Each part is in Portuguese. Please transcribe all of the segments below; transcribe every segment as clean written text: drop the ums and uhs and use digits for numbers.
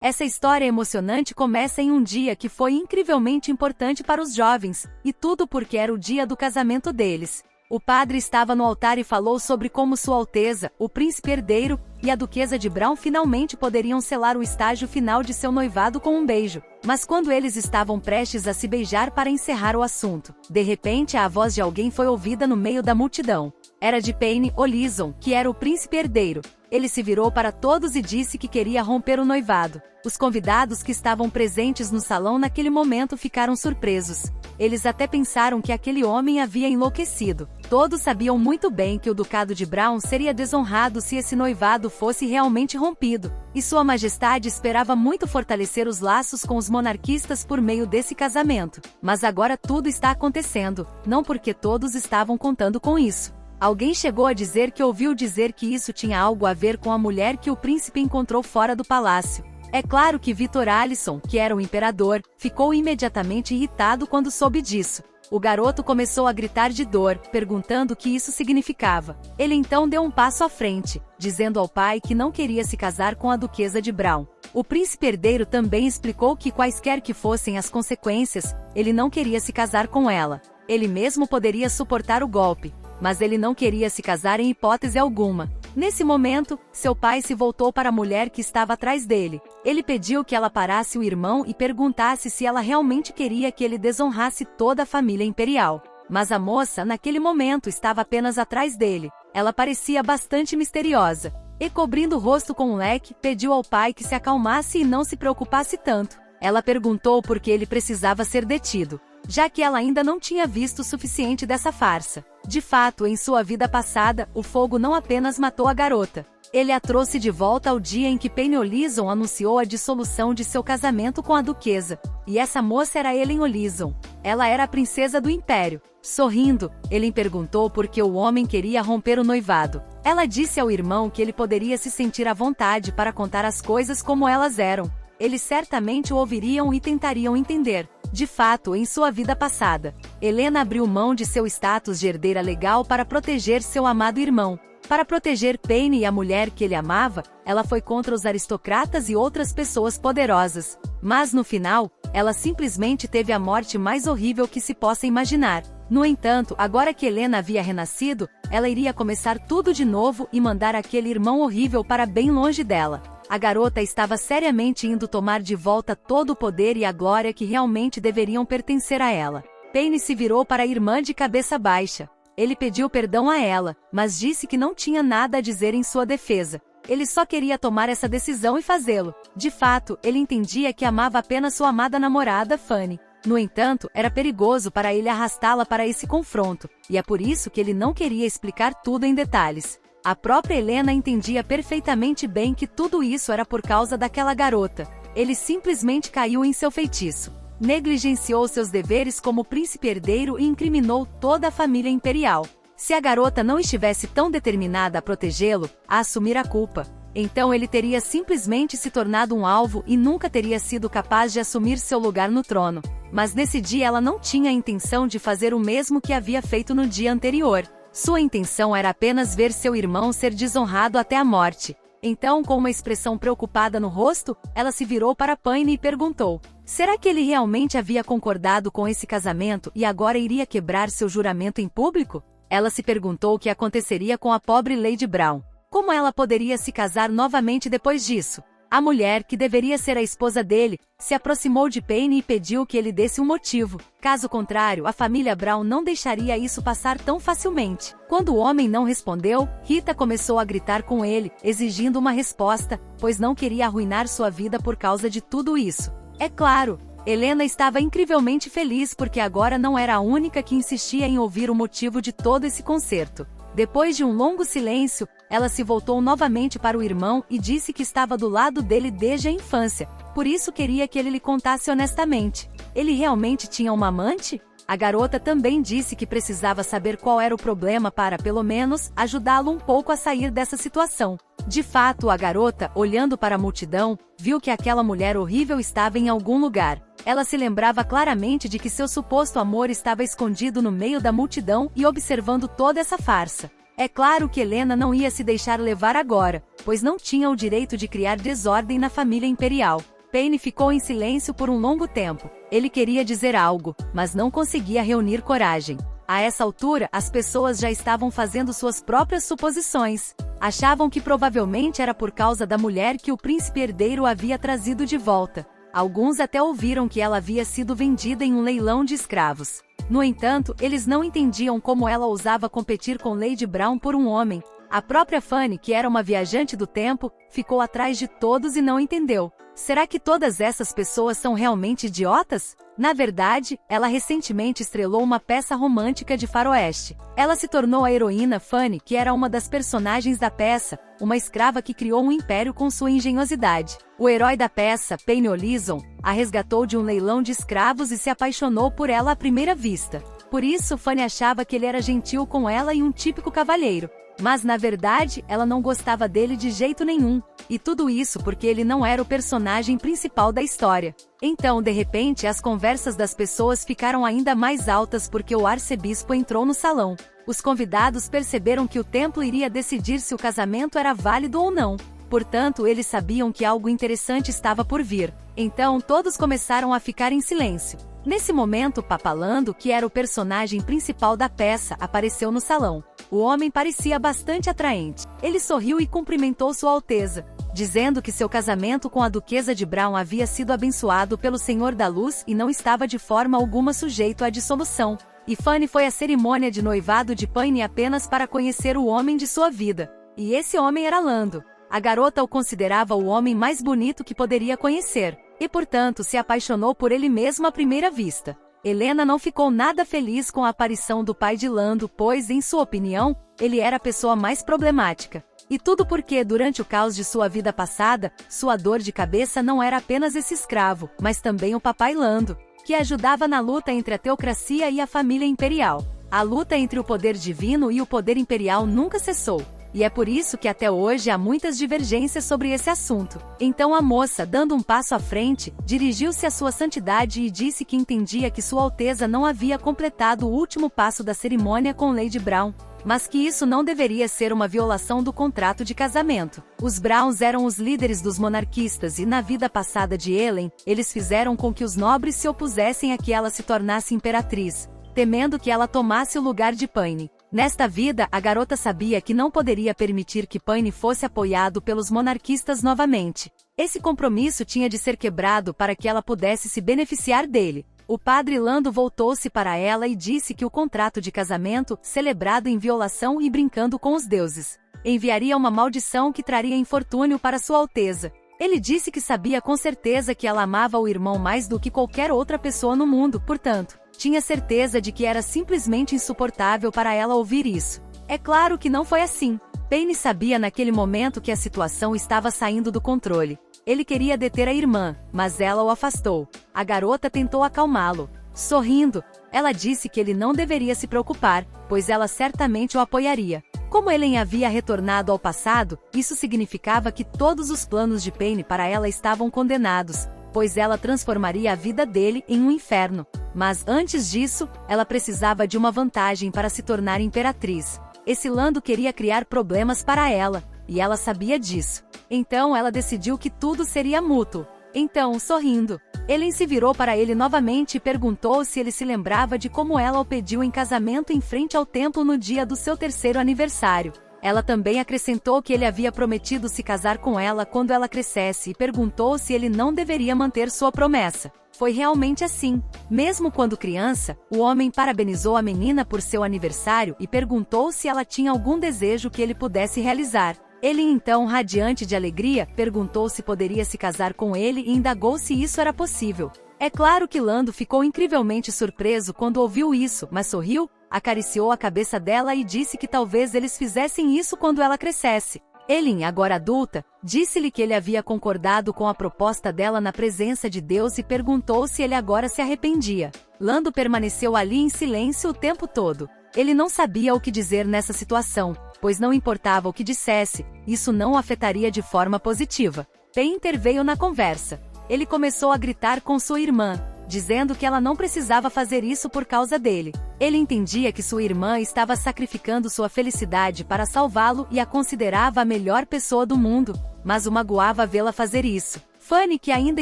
Essa história emocionante começa em um dia que foi incrivelmente importante para os jovens, e tudo porque era o dia do casamento deles. O padre estava no altar e falou sobre como Sua Alteza, o príncipe herdeiro, e a duquesa de Brown finalmente poderiam selar o estágio final de seu noivado com um beijo. Mas quando eles estavam prestes a se beijar para encerrar o assunto, de repente a voz de alguém foi ouvida no meio da multidão. Era de Penny Olison, que era o príncipe herdeiro. Ele se virou para todos e disse que queria romper o noivado. Os convidados que estavam presentes no salão naquele momento ficaram surpresos. Eles até pensaram que aquele homem havia enlouquecido. Todos sabiam muito bem que o ducado de Brown seria desonrado se esse noivado fosse realmente rompido, e Sua Majestade esperava muito fortalecer os laços com os monarquistas por meio desse casamento. Mas agora tudo está acontecendo, não porque todos estavam contando com isso. Alguém chegou a dizer que ouviu dizer que isso tinha algo a ver com a mulher que o príncipe encontrou fora do palácio. É claro que Victor Allison, que era o imperador, ficou imediatamente irritado quando soube disso. O garoto começou a gritar de dor, perguntando o que isso significava. Ele então deu um passo à frente, dizendo ao pai que não queria se casar com a duquesa de Brown. O príncipe herdeiro também explicou que quaisquer que fossem as consequências, ele não queria se casar com ela. Ele mesmo poderia suportar o golpe, mas ele não queria se casar em hipótese alguma. Nesse momento, seu pai se voltou para a mulher que estava atrás dele. Ele pediu que ela parasse o irmão e perguntasse se ela realmente queria que ele desonrasse toda a família imperial. Mas a moça, naquele momento, estava apenas atrás dele. Ela parecia bastante misteriosa. E cobrindo o rosto com um leque, pediu ao pai que se acalmasse e não se preocupasse tanto. Ela perguntou por que ele precisava ser detido, já que ela ainda não tinha visto o suficiente dessa farsa. De fato, em sua vida passada, o fogo não apenas matou a garota. Ele a trouxe de volta ao dia em que Penny Olison anunciou a dissolução de seu casamento com a duquesa. E essa moça era Ellen Olison. Ela era a princesa do império. Sorrindo, Ellen perguntou por que o homem queria romper o noivado. Ela disse ao irmão que ele poderia se sentir à vontade para contar as coisas como elas eram. Eles certamente o ouviriam e tentariam entender. De fato, em sua vida passada, Helena abriu mão de seu status de herdeira legal para proteger seu amado irmão. Para proteger Penny e a mulher que ele amava, ela foi contra os aristocratas e outras pessoas poderosas. Mas no final, ela simplesmente teve a morte mais horrível que se possa imaginar. No entanto, agora que Helena havia renascido, ela iria começar tudo de novo e mandar aquele irmão horrível para bem longe dela. A garota estava seriamente indo tomar de volta todo o poder e a glória que realmente deveriam pertencer a ela. Penny se virou para a irmã de cabeça baixa. Ele pediu perdão a ela, mas disse que não tinha nada a dizer em sua defesa. Ele só queria tomar essa decisão e fazê-lo. De fato, ele entendia que amava apenas sua amada namorada, Fanny. No entanto, era perigoso para ele arrastá-la para esse confronto, e é por isso que ele não queria explicar tudo em detalhes. A própria Helena entendia perfeitamente bem que tudo isso era por causa daquela garota. Ele simplesmente caiu em seu feitiço. Negligenciou seus deveres como príncipe herdeiro e incriminou toda a família imperial. Se a garota não estivesse tão determinada a protegê-lo, a assumir a culpa, então ele teria simplesmente se tornado um alvo e nunca teria sido capaz de assumir seu lugar no trono. Mas nesse dia ela não tinha a intenção de fazer o mesmo que havia feito no dia anterior. Sua intenção era apenas ver seu irmão ser desonrado até a morte. Então, com uma expressão preocupada no rosto, ela se virou para Penny e perguntou: será que ele realmente havia concordado com esse casamento e agora iria quebrar seu juramento em público? Ela se perguntou o que aconteceria com a pobre Lady Brown. Como ela poderia se casar novamente depois disso? A mulher, que deveria ser a esposa dele, se aproximou de Penny e pediu que ele desse um motivo. Caso contrário, a família Brown não deixaria isso passar tão facilmente. Quando o homem não respondeu, Rita começou a gritar com ele, exigindo uma resposta, pois não queria arruinar sua vida por causa de tudo isso. É claro, Helena estava incrivelmente feliz porque agora não era a única que insistia em ouvir o motivo de todo esse concerto. Depois de um longo silêncio, ela se voltou novamente para o irmão e disse que estava do lado dele desde a infância, por isso queria que ele lhe contasse honestamente. Ele realmente tinha uma amante? A garota também disse que precisava saber qual era o problema para, pelo menos, ajudá-lo um pouco a sair dessa situação. De fato, a garota, olhando para a multidão, viu que aquela mulher horrível estava em algum lugar. Ela se lembrava claramente de que seu suposto amor estava escondido no meio da multidão e observando toda essa farsa. É claro que Helena não ia se deixar levar agora, pois não tinha o direito de criar desordem na família imperial. Paine ficou em silêncio por um longo tempo. Ele queria dizer algo, mas não conseguia reunir coragem. A essa altura, as pessoas já estavam fazendo suas próprias suposições. Achavam que provavelmente era por causa da mulher que o príncipe herdeiro havia trazido de volta. Alguns até ouviram que ela havia sido vendida em um leilão de escravos. No entanto, eles não entendiam como ela ousava competir com Lady Brown por um homem. A própria Fanny, que era uma viajante do tempo, ficou atrás de todos e não entendeu. Será que todas essas pessoas são realmente idiotas? Na verdade, ela recentemente estrelou uma peça romântica de faroeste. Ela se tornou a heroína Fanny, que era uma das personagens da peça, uma escrava que criou um império com sua engenhosidade. O herói da peça, Paine Olison, a resgatou de um leilão de escravos e se apaixonou por ela à primeira vista. Por isso, Fanny achava que ele era gentil com ela e um típico cavalheiro. Mas na verdade, ela não gostava dele de jeito nenhum. E tudo isso porque ele não era o personagem principal da história. Então, de repente, as conversas das pessoas ficaram ainda mais altas porque o arcebispo entrou no salão. Os convidados perceberam que o templo iria decidir se o casamento era válido ou não. Portanto, eles sabiam que algo interessante estava por vir. Então, todos começaram a ficar em silêncio. Nesse momento, Papa Lando, que era o personagem principal da peça, apareceu no salão. O homem parecia bastante atraente. Ele sorriu e cumprimentou Sua Alteza, dizendo que seu casamento com a Duquesa de Brown havia sido abençoado pelo Senhor da Luz e não estava de forma alguma sujeito à dissolução. E Fanny foi à cerimônia de noivado de Paine apenas para conhecer o homem de sua vida. E esse homem era Lando. A garota o considerava o homem mais bonito que poderia conhecer, e portanto se apaixonou por ele mesmo à primeira vista. Helena não ficou nada feliz com a aparição do pai de Lando, pois, em sua opinião, ele era a pessoa mais problemática. E tudo porque, durante o caos de sua vida passada, sua dor de cabeça não era apenas esse escravo, mas também o papai Lando, que ajudava na luta entre a teocracia e a família imperial. A luta entre o poder divino e o poder imperial nunca cessou. E é por isso que até hoje há muitas divergências sobre esse assunto. Então a moça, dando um passo à frente, dirigiu-se à sua santidade e disse que entendia que Sua Alteza não havia completado o último passo da cerimônia com Lady Brown, mas que isso não deveria ser uma violação do contrato de casamento. Os Browns eram os líderes dos monarquistas e na vida passada de Helen, eles fizeram com que os nobres se opusessem a que ela se tornasse imperatriz, temendo que ela tomasse o lugar de Paine. Nesta vida, a garota sabia que não poderia permitir que Paine fosse apoiado pelos monarquistas novamente. Esse compromisso tinha de ser quebrado para que ela pudesse se beneficiar dele. O padre Lando voltou-se para ela e disse que o contrato de casamento, celebrado em violação e brincando com os deuses, enviaria uma maldição que traria infortúnio para Sua Alteza. Ele disse que sabia com certeza que ela amava o irmão mais do que qualquer outra pessoa no mundo, portanto, tinha certeza de que era simplesmente insuportável para ela ouvir isso. É claro que não foi assim. Paine sabia naquele momento que a situação estava saindo do controle. Ele queria deter a irmã, mas ela o afastou. A garota tentou acalmá-lo. Sorrindo, ela disse que ele não deveria se preocupar, pois ela certamente o apoiaria. Como Helen havia retornado ao passado, isso significava que todos os planos de Paine para ela estavam condenados, pois ela transformaria a vida dele em um inferno. Mas antes disso, ela precisava de uma vantagem para se tornar imperatriz. Esse Lando queria criar problemas para ela, e ela sabia disso. Então ela decidiu que tudo seria mútuo. Então, sorrindo, Helen se virou para ele novamente e perguntou se ele se lembrava de como ela o pediu em casamento em frente ao templo no dia do seu 3º aniversário. Ela também acrescentou que ele havia prometido se casar com ela quando ela crescesse e perguntou se ele não deveria manter sua promessa. Foi realmente assim. Mesmo quando criança, o homem parabenizou a menina por seu aniversário e perguntou se ela tinha algum desejo que ele pudesse realizar. Ele então, radiante de alegria, perguntou se poderia se casar com ele e indagou se isso era possível. É claro que Lando ficou incrivelmente surpreso quando ouviu isso, mas sorriu, acariciou a cabeça dela e disse que talvez eles fizessem isso quando ela crescesse. Helen, agora adulta, disse-lhe que ele havia concordado com a proposta dela na presença de Deus e perguntou se ele agora se arrependia. Lando permaneceu ali em silêncio o tempo todo. Ele não sabia o que dizer nessa situação, pois não importava o que dissesse, isso não o afetaria de forma positiva. Paine interveio na conversa. Ele começou a gritar com sua irmã, dizendo que ela não precisava fazer isso por causa dele. Ele entendia que sua irmã estava sacrificando sua felicidade para salvá-lo e a considerava a melhor pessoa do mundo, mas o magoava vê-la fazer isso. Fanny, que ainda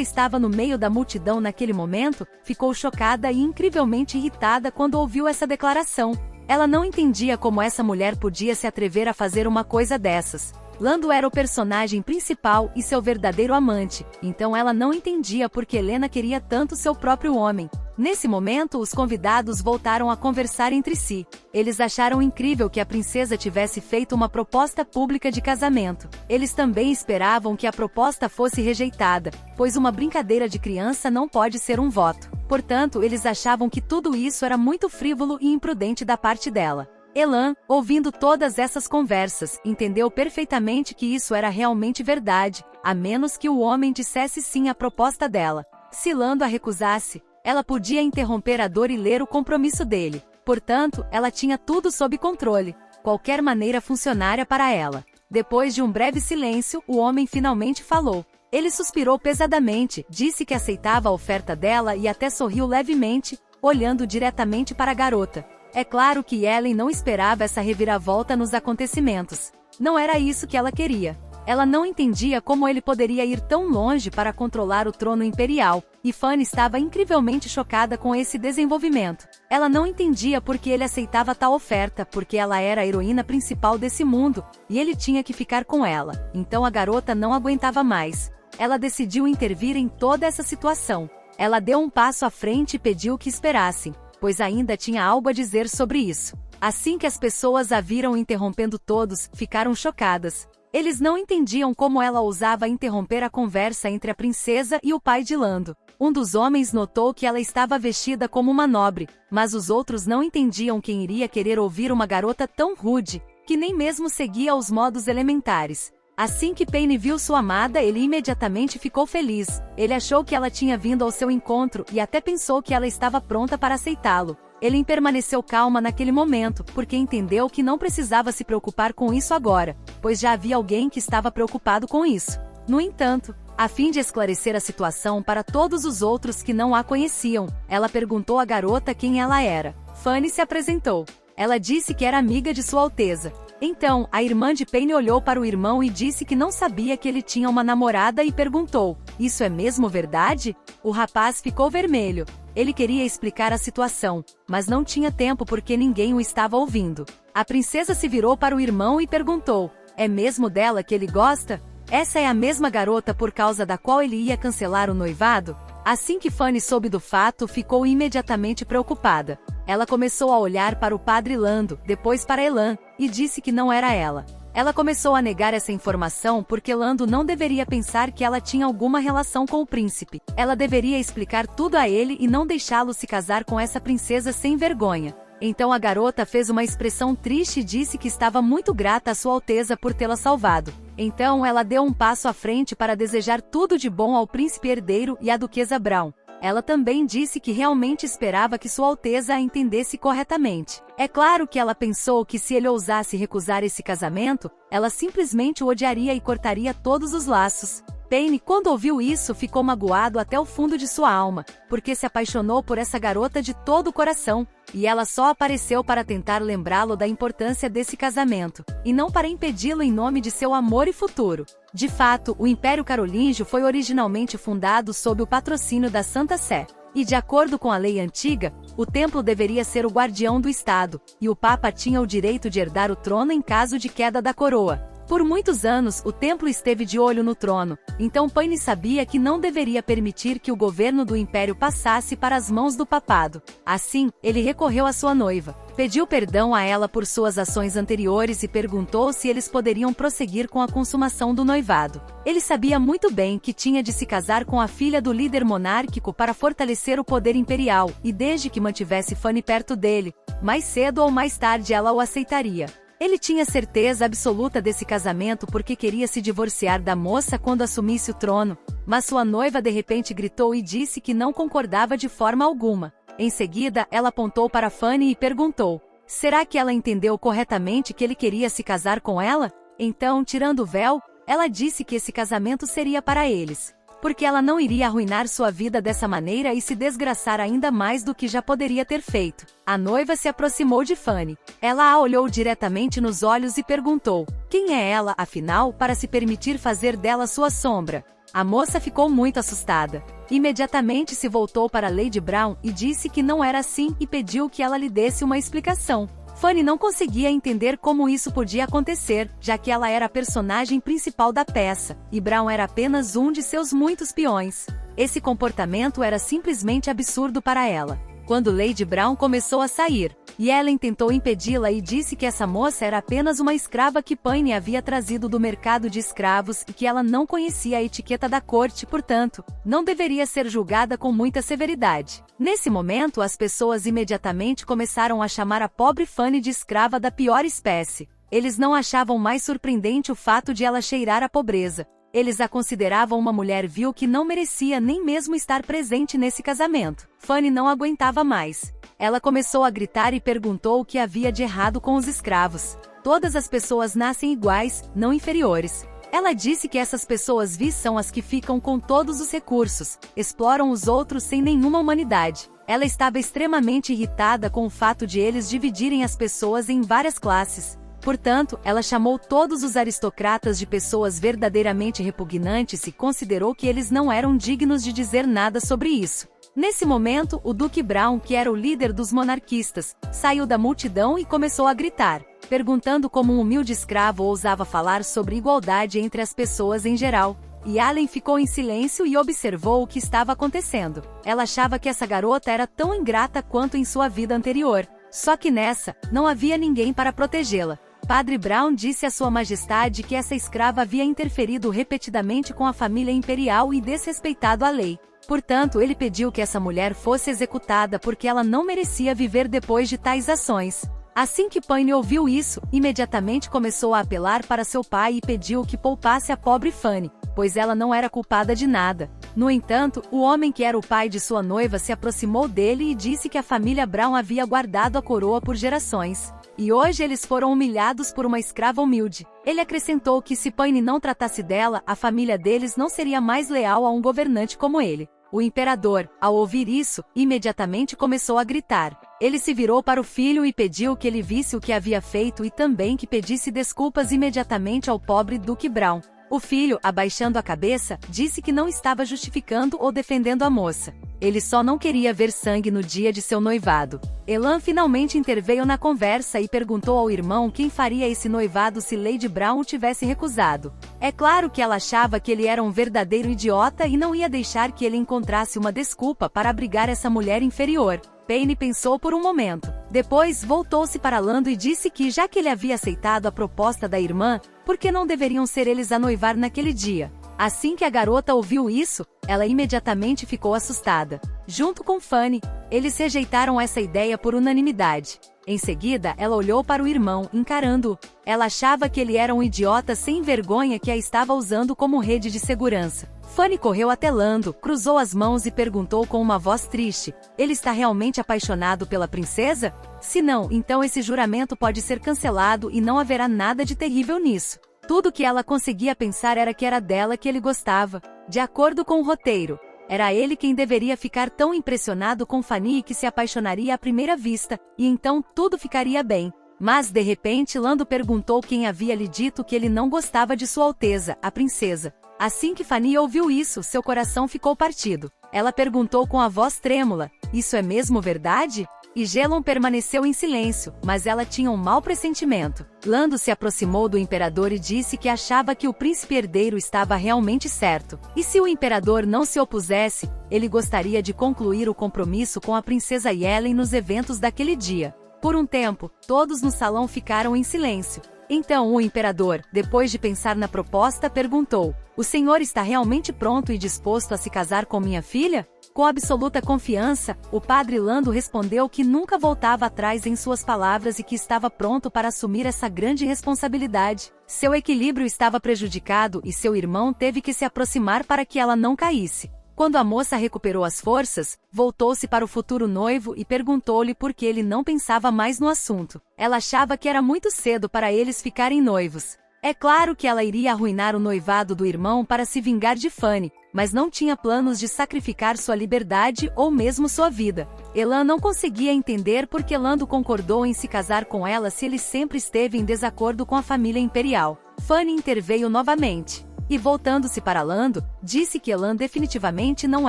estava no meio da multidão naquele momento, ficou chocada e incrivelmente irritada quando ouviu essa declaração. Ela não entendia como essa mulher podia se atrever a fazer uma coisa dessas. Lando era o personagem principal e seu verdadeiro amante, então ela não entendia por que Helena queria tanto seu próprio homem. Nesse momento, os convidados voltaram a conversar entre si. Eles acharam incrível que a princesa tivesse feito uma proposta pública de casamento. Eles também esperavam que a proposta fosse rejeitada, pois uma brincadeira de criança não pode ser um voto. Portanto, eles achavam que tudo isso era muito frívolo e imprudente da parte dela. Elan, ouvindo todas essas conversas, entendeu perfeitamente que isso era realmente verdade, a menos que o homem dissesse sim à proposta dela. Se Lando a recusasse, ela podia interromper a dor e ler o compromisso dele. Portanto, ela tinha tudo sob controle. Qualquer maneira funcionaria para ela. Depois de um breve silêncio, o homem finalmente falou. Ele suspirou pesadamente, disse que aceitava a oferta dela e até sorriu levemente, olhando diretamente para a garota. É claro que Ellen não esperava essa reviravolta nos acontecimentos. Não era isso que ela queria. Ela não entendia como ele poderia ir tão longe para controlar o trono imperial, e Fanny estava incrivelmente chocada com esse desenvolvimento. Ela não entendia por que ele aceitava tal oferta, porque ela era a heroína principal desse mundo, e ele tinha que ficar com ela. Então a garota não aguentava mais. Ela decidiu intervir em toda essa situação. Ela deu um passo à frente e pediu que esperassem, pois ainda tinha algo a dizer sobre isso. Assim que as pessoas a viram interrompendo todos, ficaram chocadas. Eles não entendiam como ela ousava interromper a conversa entre a princesa e o pai de Lando. Um dos homens notou que ela estava vestida como uma nobre, mas os outros não entendiam quem iria querer ouvir uma garota tão rude, que nem mesmo seguia os modos elementares. Assim que Paine viu sua amada, ele imediatamente ficou feliz. Ele achou que ela tinha vindo ao seu encontro e até pensou que ela estava pronta para aceitá-lo. Ele permaneceu calma naquele momento, porque entendeu que não precisava se preocupar com isso agora, pois já havia alguém que estava preocupado com isso. No entanto, a fim de esclarecer a situação para todos os outros que não a conheciam, ela perguntou à garota quem ela era. Fanny se apresentou. Ela disse que era amiga de Sua Alteza. Então, a irmã de Paine olhou para o irmão e disse que não sabia que ele tinha uma namorada e perguntou: "Isso é mesmo verdade?" O rapaz ficou vermelho. Ele queria explicar a situação, mas não tinha tempo porque ninguém o estava ouvindo. A princesa se virou para o irmão e perguntou: "É mesmo dela que ele gosta? Essa é a mesma garota por causa da qual ele ia cancelar o noivado?" Assim que Fanny soube do fato, ficou imediatamente preocupada. Ela começou a olhar para o padre Lando, depois para Elan, e disse que não era ela. Ela começou a negar essa informação porque Lando não deveria pensar que ela tinha alguma relação com o príncipe. Ela deveria explicar tudo a ele e não deixá-lo se casar com essa princesa sem vergonha. Então a garota fez uma expressão triste e disse que estava muito grata a Sua Alteza por tê-la salvado. Então ela deu um passo à frente para desejar tudo de bom ao príncipe herdeiro e à duquesa Brown. Ela também disse que realmente esperava que Sua Alteza a entendesse corretamente. É claro que ela pensou que se ele ousasse recusar esse casamento, ela simplesmente o odiaria e cortaria todos os laços. Paine, quando ouviu isso, ficou magoado até o fundo de sua alma, porque se apaixonou por essa garota de todo o coração, e ela só apareceu para tentar lembrá-lo da importância desse casamento, e não para impedi-lo em nome de seu amor e futuro. De fato, o Império Carolíngio foi originalmente fundado sob o patrocínio da Santa Sé, e de acordo com a lei antiga, o templo deveria ser o guardião do Estado, e o Papa tinha o direito de herdar o trono em caso de queda da coroa. Por muitos anos, o templo esteve de olho no trono, então Paine sabia que não deveria permitir que o governo do império passasse para as mãos do papado. Assim, ele recorreu à sua noiva, pediu perdão a ela por suas ações anteriores e perguntou se eles poderiam prosseguir com a consumação do noivado. Ele sabia muito bem que tinha de se casar com a filha do líder monárquico para fortalecer o poder imperial, e desde que mantivesse Fanny perto dele, mais cedo ou mais tarde ela o aceitaria. Ele tinha certeza absoluta desse casamento porque queria se divorciar da moça quando assumisse o trono, mas sua noiva de repente gritou e disse que não concordava de forma alguma. Em seguida, ela apontou para Fanny e perguntou: será que ela entendeu corretamente que ele queria se casar com ela? Então, tirando o véu, ela disse que esse casamento seria para eles. porque ela não iria arruinar sua vida dessa maneira e se desgraçar ainda mais do que já poderia ter feito. A noiva se aproximou de Fanny. Ela a olhou diretamente nos olhos e perguntou: quem é ela, afinal, para se permitir fazer dela sua sombra? A moça ficou muito assustada. Imediatamente se voltou para Lady Brown e disse que não era assim e pediu que ela lhe desse uma explicação. Fanny não conseguia entender como isso podia acontecer, já que ela era a personagem principal da peça, e Brown era apenas um de seus muitos peões. Esse comportamento era simplesmente absurdo para ela. Quando Lady Brown começou a sair, Ellen tentou impedi-la e disse que essa moça era apenas uma escrava que Fanny havia trazido do mercado de escravos e que ela não conhecia a etiqueta da corte, portanto, não deveria ser julgada com muita severidade. Nesse momento, as pessoas imediatamente começaram a chamar a pobre Fanny de escrava da pior espécie. Eles não achavam mais surpreendente o fato de ela cheirar a pobreza. Eles a consideravam uma mulher vil que não merecia nem mesmo estar presente nesse casamento. Fanny não aguentava mais. Ela começou a gritar e perguntou o que havia de errado com os escravos. Todas as pessoas nascem iguais, não inferiores. Ela disse que essas pessoas vis são as que ficam com todos os recursos, exploram os outros sem nenhuma humanidade. Ela estava extremamente irritada com o fato de eles dividirem as pessoas em várias classes. Portanto, ela chamou todos os aristocratas de pessoas verdadeiramente repugnantes e considerou que eles não eram dignos de dizer nada sobre isso. Nesse momento, o Duque Brown, que era o líder dos monarquistas, saiu da multidão e começou a gritar, perguntando como um humilde escravo ousava falar sobre igualdade entre as pessoas em geral. E Ellen ficou em silêncio e observou o que estava acontecendo. Ela achava que essa garota era tão ingrata quanto em sua vida anterior. Só que nessa, não havia ninguém para protegê-la. Padre Brown disse a Sua Majestade que essa escrava havia interferido repetidamente com a família imperial e desrespeitado a lei. Portanto, ele pediu que essa mulher fosse executada porque ela não merecia viver depois de tais ações. Assim que Fanny ouviu isso, imediatamente começou a apelar para seu pai e pediu que poupasse a pobre Fanny, pois ela não era culpada de nada. No entanto, o homem que era o pai de sua noiva se aproximou dele e disse que a família Brown havia guardado a coroa por gerações. E hoje eles foram humilhados por uma escrava humilde. Ele acrescentou que se Fanny não tratasse dela, a família deles não seria mais leal a um governante como ele. O imperador, ao ouvir isso, imediatamente começou a gritar. Ele se virou para o filho e pediu que ele visse o que havia feito e também que pedisse desculpas imediatamente ao pobre Duque Brown. O filho, abaixando a cabeça, disse que não estava justificando ou defendendo a moça. Ele só não queria ver sangue no dia de seu noivado. Elan finalmente interveio na conversa e perguntou ao irmão quem faria esse noivado se Lady Brown o tivesse recusado. É claro que ela achava que ele era um verdadeiro idiota e não ia deixar que ele encontrasse uma desculpa para abrigar essa mulher inferior. Penny pensou por um momento. Depois, voltou-se para Lando e disse que, já que ele havia aceitado a proposta da irmã, por que não deveriam ser eles a noivar naquele dia? Assim que a garota ouviu isso, ela imediatamente ficou assustada. Junto com Fanny, eles rejeitaram essa ideia por unanimidade. Em seguida, ela olhou para o irmão, encarando-o. Ela achava que ele era um idiota sem vergonha que a estava usando como rede de segurança. Fanny correu até Lando, cruzou as mãos e perguntou com uma voz triste: ele está realmente apaixonado pela princesa? Se não, então esse juramento pode ser cancelado e não haverá nada de terrível nisso. Tudo que ela conseguia pensar era que era dela que ele gostava. De acordo com o roteiro, era ele quem deveria ficar tão impressionado com Fanny que se apaixonaria à primeira vista, e então tudo ficaria bem. Mas, de repente, Lando perguntou quem havia lhe dito que ele não gostava de Sua Alteza, a princesa. Assim que Fanny ouviu isso, seu coração ficou partido. Ela perguntou com a voz trêmula: isso é mesmo verdade? E Gelon permaneceu em silêncio, mas ela tinha um mau pressentimento. Lando se aproximou do imperador e disse que achava que o príncipe herdeiro estava realmente certo. E se o imperador não se opusesse, ele gostaria de concluir o compromisso com a princesa Ellen nos eventos daquele dia. Por um tempo, todos no salão ficaram em silêncio. Então o imperador, depois de pensar na proposta, perguntou: o senhor está realmente pronto e disposto a se casar com minha filha? Com absoluta confiança, o padre Lando respondeu que nunca voltava atrás em suas palavras e que estava pronto para assumir essa grande responsabilidade. Seu equilíbrio estava prejudicado e seu irmão teve que se aproximar para que ela não caísse. Quando a moça recuperou as forças, voltou-se para o futuro noivo e perguntou-lhe por que ele não pensava mais no assunto. Ela achava que era muito cedo para eles ficarem noivos. É claro que ela iria arruinar o noivado do irmão para se vingar de Fanny, mas não tinha planos de sacrificar sua liberdade ou mesmo sua vida. Elan não conseguia entender por que Lando concordou em se casar com ela se ele sempre esteve em desacordo com a família imperial. Fanny interveio novamente. E voltando-se para Lando, disse que Elan definitivamente não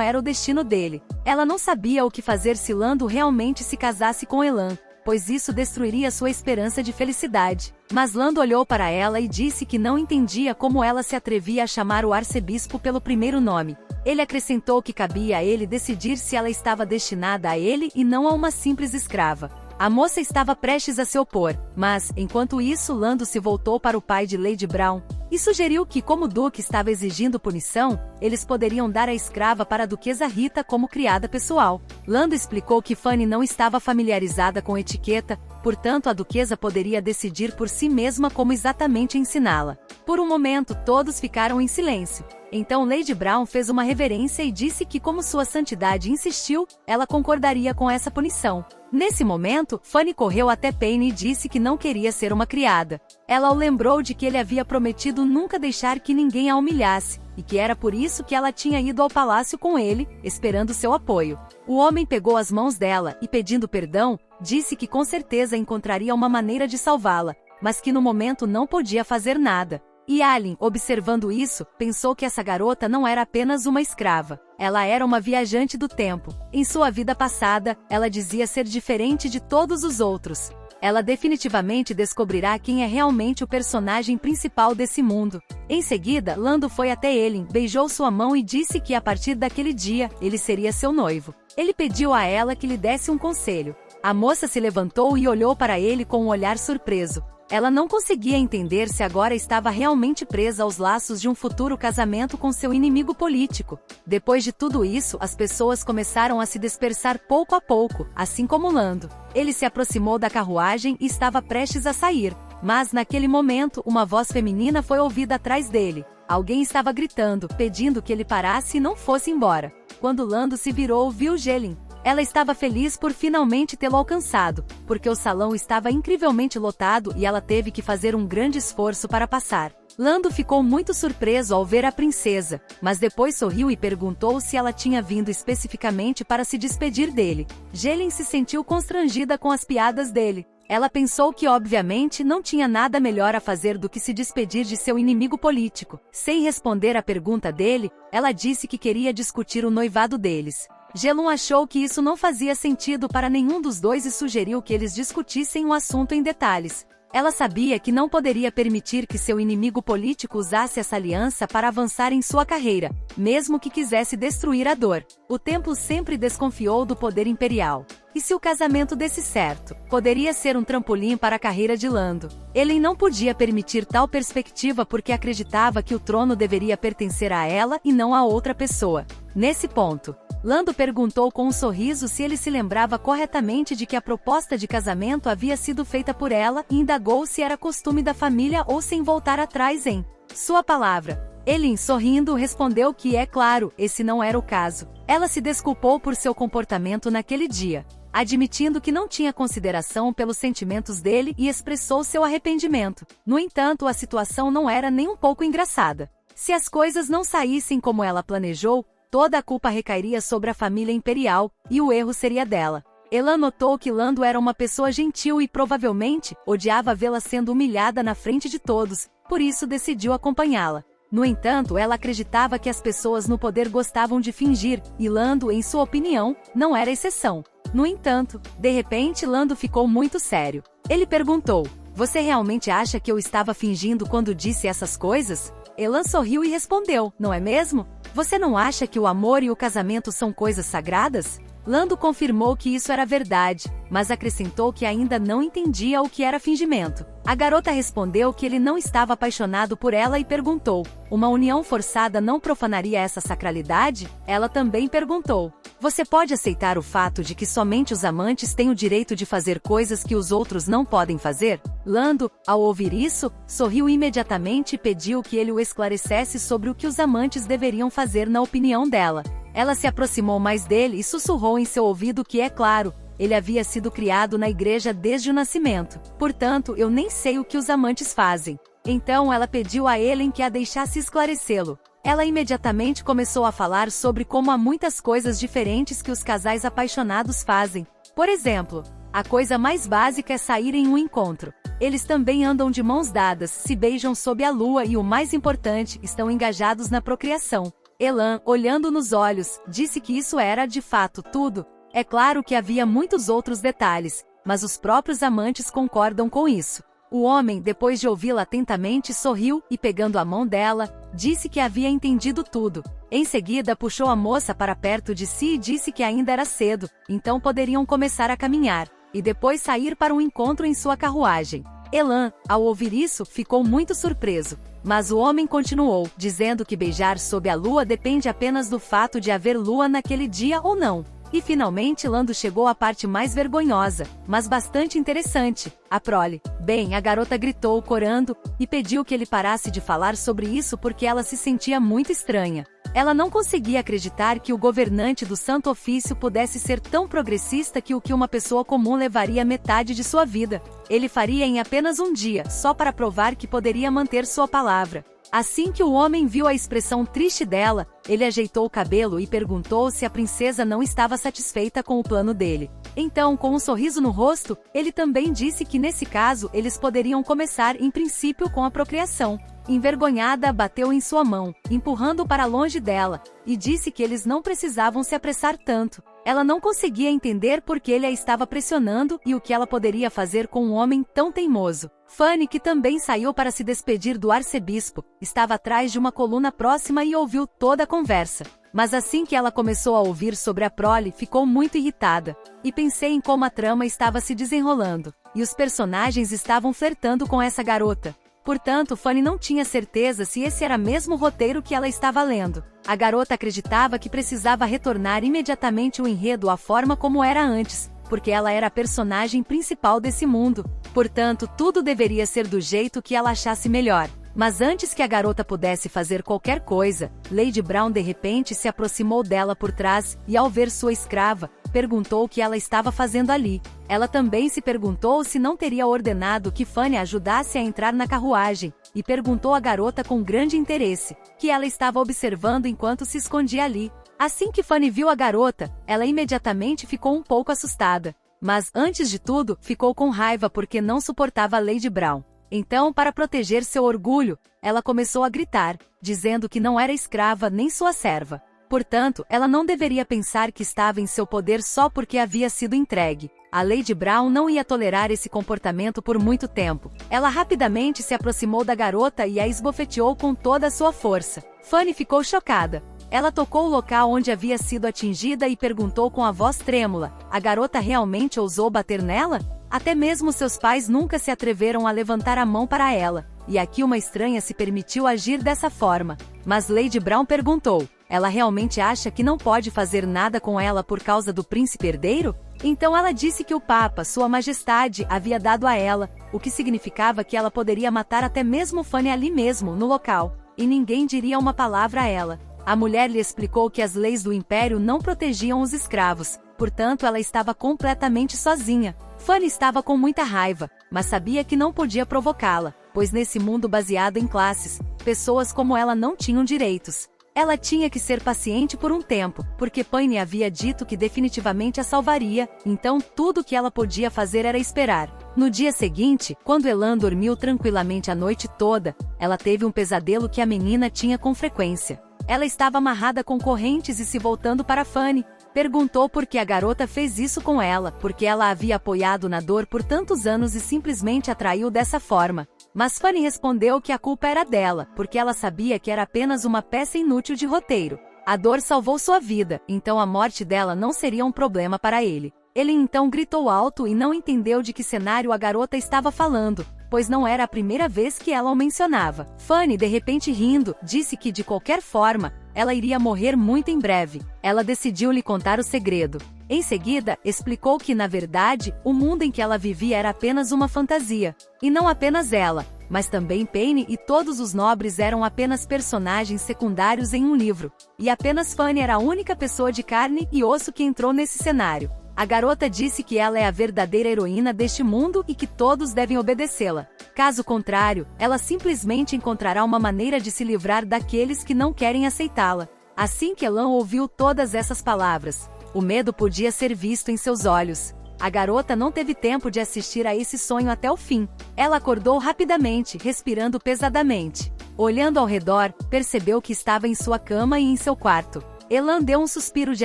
era o destino dele. Ela não sabia o que fazer se Lando realmente se casasse com Elan, pois isso destruiria sua esperança de felicidade. Mas Lando olhou para ela e disse que não entendia como ela se atrevia a chamar o arcebispo pelo primeiro nome. Ele acrescentou que cabia a ele decidir se ela estava destinada a ele e não a uma simples escrava. A moça estava prestes a se opor, mas, enquanto isso, Lando se voltou para o pai de Lady Brown e sugeriu que, como o Duque estava exigindo punição, eles poderiam dar a escrava para a Duquesa Rita como criada pessoal. Lando explicou que Fanny não estava familiarizada com etiqueta, portanto a Duquesa poderia decidir por si mesma como exatamente ensiná-la. Por um momento, todos ficaram em silêncio. Então Lady Brown fez uma reverência e disse que, como sua santidade insistiu, ela concordaria com essa punição. Nesse momento, Fanny correu até Penny e disse que não queria ser uma criada. Ela o lembrou de que ele havia prometido nunca deixar que ninguém a humilhasse, e que era por isso que ela tinha ido ao palácio com ele, esperando seu apoio. O homem pegou as mãos dela e, pedindo perdão, disse que com certeza encontraria uma maneira de salvá-la, mas que no momento não podia fazer nada. E Allen, observando isso, pensou que essa garota não era apenas uma escrava. Ela era uma viajante do tempo. Em sua vida passada, ela dizia ser diferente de todos os outros. Ela definitivamente descobrirá quem é realmente o personagem principal desse mundo. Em seguida, Lando foi até Elin, beijou sua mão e disse que a partir daquele dia, ele seria seu noivo. Ele pediu a ela que lhe desse um conselho. A moça se levantou e olhou para ele com um olhar surpreso. Ela não conseguia entender se agora estava realmente presa aos laços de um futuro casamento com seu inimigo político. Depois de tudo isso, as pessoas começaram a se dispersar pouco a pouco, assim como Lando. Ele se aproximou da carruagem e estava prestes a sair. Mas naquele momento, uma voz feminina foi ouvida atrás dele. Alguém estava gritando, pedindo que ele parasse e não fosse embora. Quando Lando se virou, viu Jelin. Ela estava feliz por finalmente tê-lo alcançado, porque o salão estava incrivelmente lotado e ela teve que fazer um grande esforço para passar. Lando ficou muito surpreso ao ver a princesa, mas depois sorriu e perguntou se ela tinha vindo especificamente para se despedir dele. Jelin se sentiu constrangida com as piadas dele. Ela pensou que obviamente não tinha nada melhor a fazer do que se despedir de seu inimigo político. Sem responder à pergunta dele, ela disse que queria discutir o noivado deles. Jelun achou que isso não fazia sentido para nenhum dos dois e sugeriu que eles discutissem o assunto em detalhes. Ela sabia que não poderia permitir que seu inimigo político usasse essa aliança para avançar em sua carreira, mesmo que quisesse destruir a dor. O templo sempre desconfiou do poder imperial. E se o casamento desse certo, poderia ser um trampolim para a carreira de Lando. Ele não podia permitir tal perspectiva porque acreditava que o trono deveria pertencer a ela e não a outra pessoa. Nesse ponto, Lando perguntou com um sorriso se ele se lembrava corretamente de que a proposta de casamento havia sido feita por ela e indagou se era costume da família ou sem voltar atrás em sua palavra. Elin, sorrindo, respondeu que é claro, esse não era o caso. Ela se desculpou por seu comportamento naquele dia, admitindo que não tinha consideração pelos sentimentos dele e expressou seu arrependimento. No entanto, a situação não era nem um pouco engraçada. Se as coisas não saíssem como ela planejou, toda a culpa recairia sobre a família imperial, e o erro seria dela. Elan notou que Lando era uma pessoa gentil e provavelmente odiava vê-la sendo humilhada na frente de todos, por isso decidiu acompanhá-la. No entanto, ela acreditava que as pessoas no poder gostavam de fingir, e Lando, em sua opinião, não era exceção. No entanto, de repente Lando ficou muito sério. Ele perguntou: "Você realmente acha que eu estava fingindo quando disse essas coisas?" Elan sorriu e respondeu: "Não é mesmo? Você não acha que o amor e o casamento são coisas sagradas?" Lando confirmou que isso era verdade, mas acrescentou que ainda não entendia o que era fingimento. A garota respondeu que ele não estava apaixonado por ela e perguntou: "Uma união forçada não profanaria essa sacralidade?" Ela também perguntou: "Você pode aceitar o fato de que somente os amantes têm o direito de fazer coisas que os outros não podem fazer?" Lando, ao ouvir isso, sorriu imediatamente e pediu que ele o esclarecesse sobre o que os amantes deveriam fazer na opinião dela. Ela se aproximou mais dele e sussurrou em seu ouvido que, é claro, ele havia sido criado na igreja desde o nascimento. "Portanto, eu nem sei o que os amantes fazem." Então ela pediu a Ellen que a deixasse esclarecê-lo. Ela imediatamente começou a falar sobre como há muitas coisas diferentes que os casais apaixonados fazem. Por exemplo, a coisa mais básica é sair em um encontro. Eles também andam de mãos dadas, se beijam sob a lua e o mais importante, estão engajados na procriação. Elan, olhando nos olhos, disse que isso era, de fato, tudo. É claro que havia muitos outros detalhes, mas os próprios amantes concordam com isso. O homem, depois de ouvi-la atentamente, sorriu e, pegando a mão dela, disse que havia entendido tudo. Em seguida, puxou a moça para perto de si e disse que ainda era cedo, então poderiam começar a caminhar, e depois sair para um encontro em sua carruagem. Elan, ao ouvir isso, ficou muito surpreso. Mas o homem continuou, dizendo que beijar sob a lua depende apenas do fato de haver lua naquele dia ou não. E finalmente Lando chegou à parte mais vergonhosa, mas bastante interessante, a prole. Bem, a garota gritou corando, e pediu que ele parasse de falar sobre isso porque ela se sentia muito estranha. Ela não conseguia acreditar que o governante do Santo Ofício pudesse ser tão progressista que o que uma pessoa comum levaria metade de sua vida, ele faria em apenas um dia, só para provar que poderia manter sua palavra. Assim que o homem viu a expressão triste dela, ele ajeitou o cabelo e perguntou se a princesa não estava satisfeita com o plano dele. Então, com um sorriso no rosto, ele também disse que nesse caso eles poderiam começar em princípio com a procriação. Envergonhada, bateu em sua mão, empurrando-o para longe dela, e disse que eles não precisavam se apressar tanto. Ela não conseguia entender por que ele a estava pressionando e o que ela poderia fazer com um homem tão teimoso. Fanny, que também saiu para se despedir do arcebispo, estava atrás de uma coluna próxima e ouviu toda a conversa. Mas assim que ela começou a ouvir sobre a prole, ficou muito irritada. E pensei em como a trama estava se desenrolando, e os personagens estavam flertando com essa garota. Portanto, Fanny não tinha certeza se esse era mesmo o roteiro que ela estava lendo. A garota acreditava que precisava retornar imediatamente o enredo à forma como era antes, porque ela era a personagem principal desse mundo. Portanto, tudo deveria ser do jeito que ela achasse melhor. Mas antes que a garota pudesse fazer qualquer coisa, Lady Brown de repente se aproximou dela por trás e, ao ver sua escrava, perguntou o que ela estava fazendo ali. Ela também se perguntou se não teria ordenado que Fanny a ajudasse a entrar na carruagem, e perguntou à garota com grande interesse, que ela estava observando enquanto se escondia ali. Assim que Fanny viu a garota, ela imediatamente ficou um pouco assustada. Mas, antes de tudo, ficou com raiva porque não suportava Lady Brown. Então, para proteger seu orgulho, ela começou a gritar, dizendo que não era escrava nem sua serva. Portanto, ela não deveria pensar que estava em seu poder só porque havia sido entregue. A Lady Brown não ia tolerar esse comportamento por muito tempo. Ela rapidamente se aproximou da garota e a esbofeteou com toda a sua força. Fanny ficou chocada. Ela tocou o local onde havia sido atingida e perguntou com a voz trêmula: a garota realmente ousou bater nela? Até mesmo seus pais nunca se atreveram a levantar a mão para ela, e aqui uma estranha se permitiu agir dessa forma. Mas Lady Brown perguntou: ela realmente acha que não pode fazer nada com ela por causa do príncipe herdeiro? Então ela disse que o Papa, Sua Majestade, havia dado a ela, o que significava que ela poderia matar até mesmo Fanny ali mesmo, no local, e ninguém diria uma palavra a ela. A mulher lhe explicou que as leis do Império não protegiam os escravos, portanto ela estava completamente sozinha. Fanny estava com muita raiva, mas sabia que não podia provocá-la, pois nesse mundo baseado em classes, pessoas como ela não tinham direitos. Ela tinha que ser paciente por um tempo, porque Fanny havia dito que definitivamente a salvaria, então tudo que ela podia fazer era esperar. No dia seguinte, quando Elan dormiu tranquilamente a noite toda, ela teve um pesadelo que a menina tinha com frequência. Ela estava amarrada com correntes e se voltando para Fanny. Perguntou por que a garota fez isso com ela, porque ela a havia apoiado na dor por tantos anos e simplesmente a traiu dessa forma. Mas Fanny respondeu que a culpa era dela, porque ela sabia que era apenas uma peça inútil de roteiro. A dor salvou sua vida, então a morte dela não seria um problema para ele. Ele então gritou alto e não entendeu de que cenário a garota estava falando, pois não era a primeira vez que ela o mencionava. Fanny, de repente rindo, disse que de qualquer forma, ela iria morrer muito em breve. Ela decidiu lhe contar o segredo. Em seguida, explicou que, na verdade, o mundo em que ela vivia era apenas uma fantasia. E não apenas ela, mas também Penny e todos os nobres eram apenas personagens secundários em um livro. E apenas Fanny era a única pessoa de carne e osso que entrou nesse cenário. A garota disse que ela é a verdadeira heroína deste mundo e que todos devem obedecê-la. Caso contrário, ela simplesmente encontrará uma maneira de se livrar daqueles que não querem aceitá-la. Assim que Elan ouviu todas essas palavras, o medo podia ser visto em seus olhos. A garota não teve tempo de assistir a esse sonho até o fim. Ela acordou rapidamente, respirando pesadamente. Olhando ao redor, percebeu que estava em sua cama e em seu quarto. Elan deu um suspiro de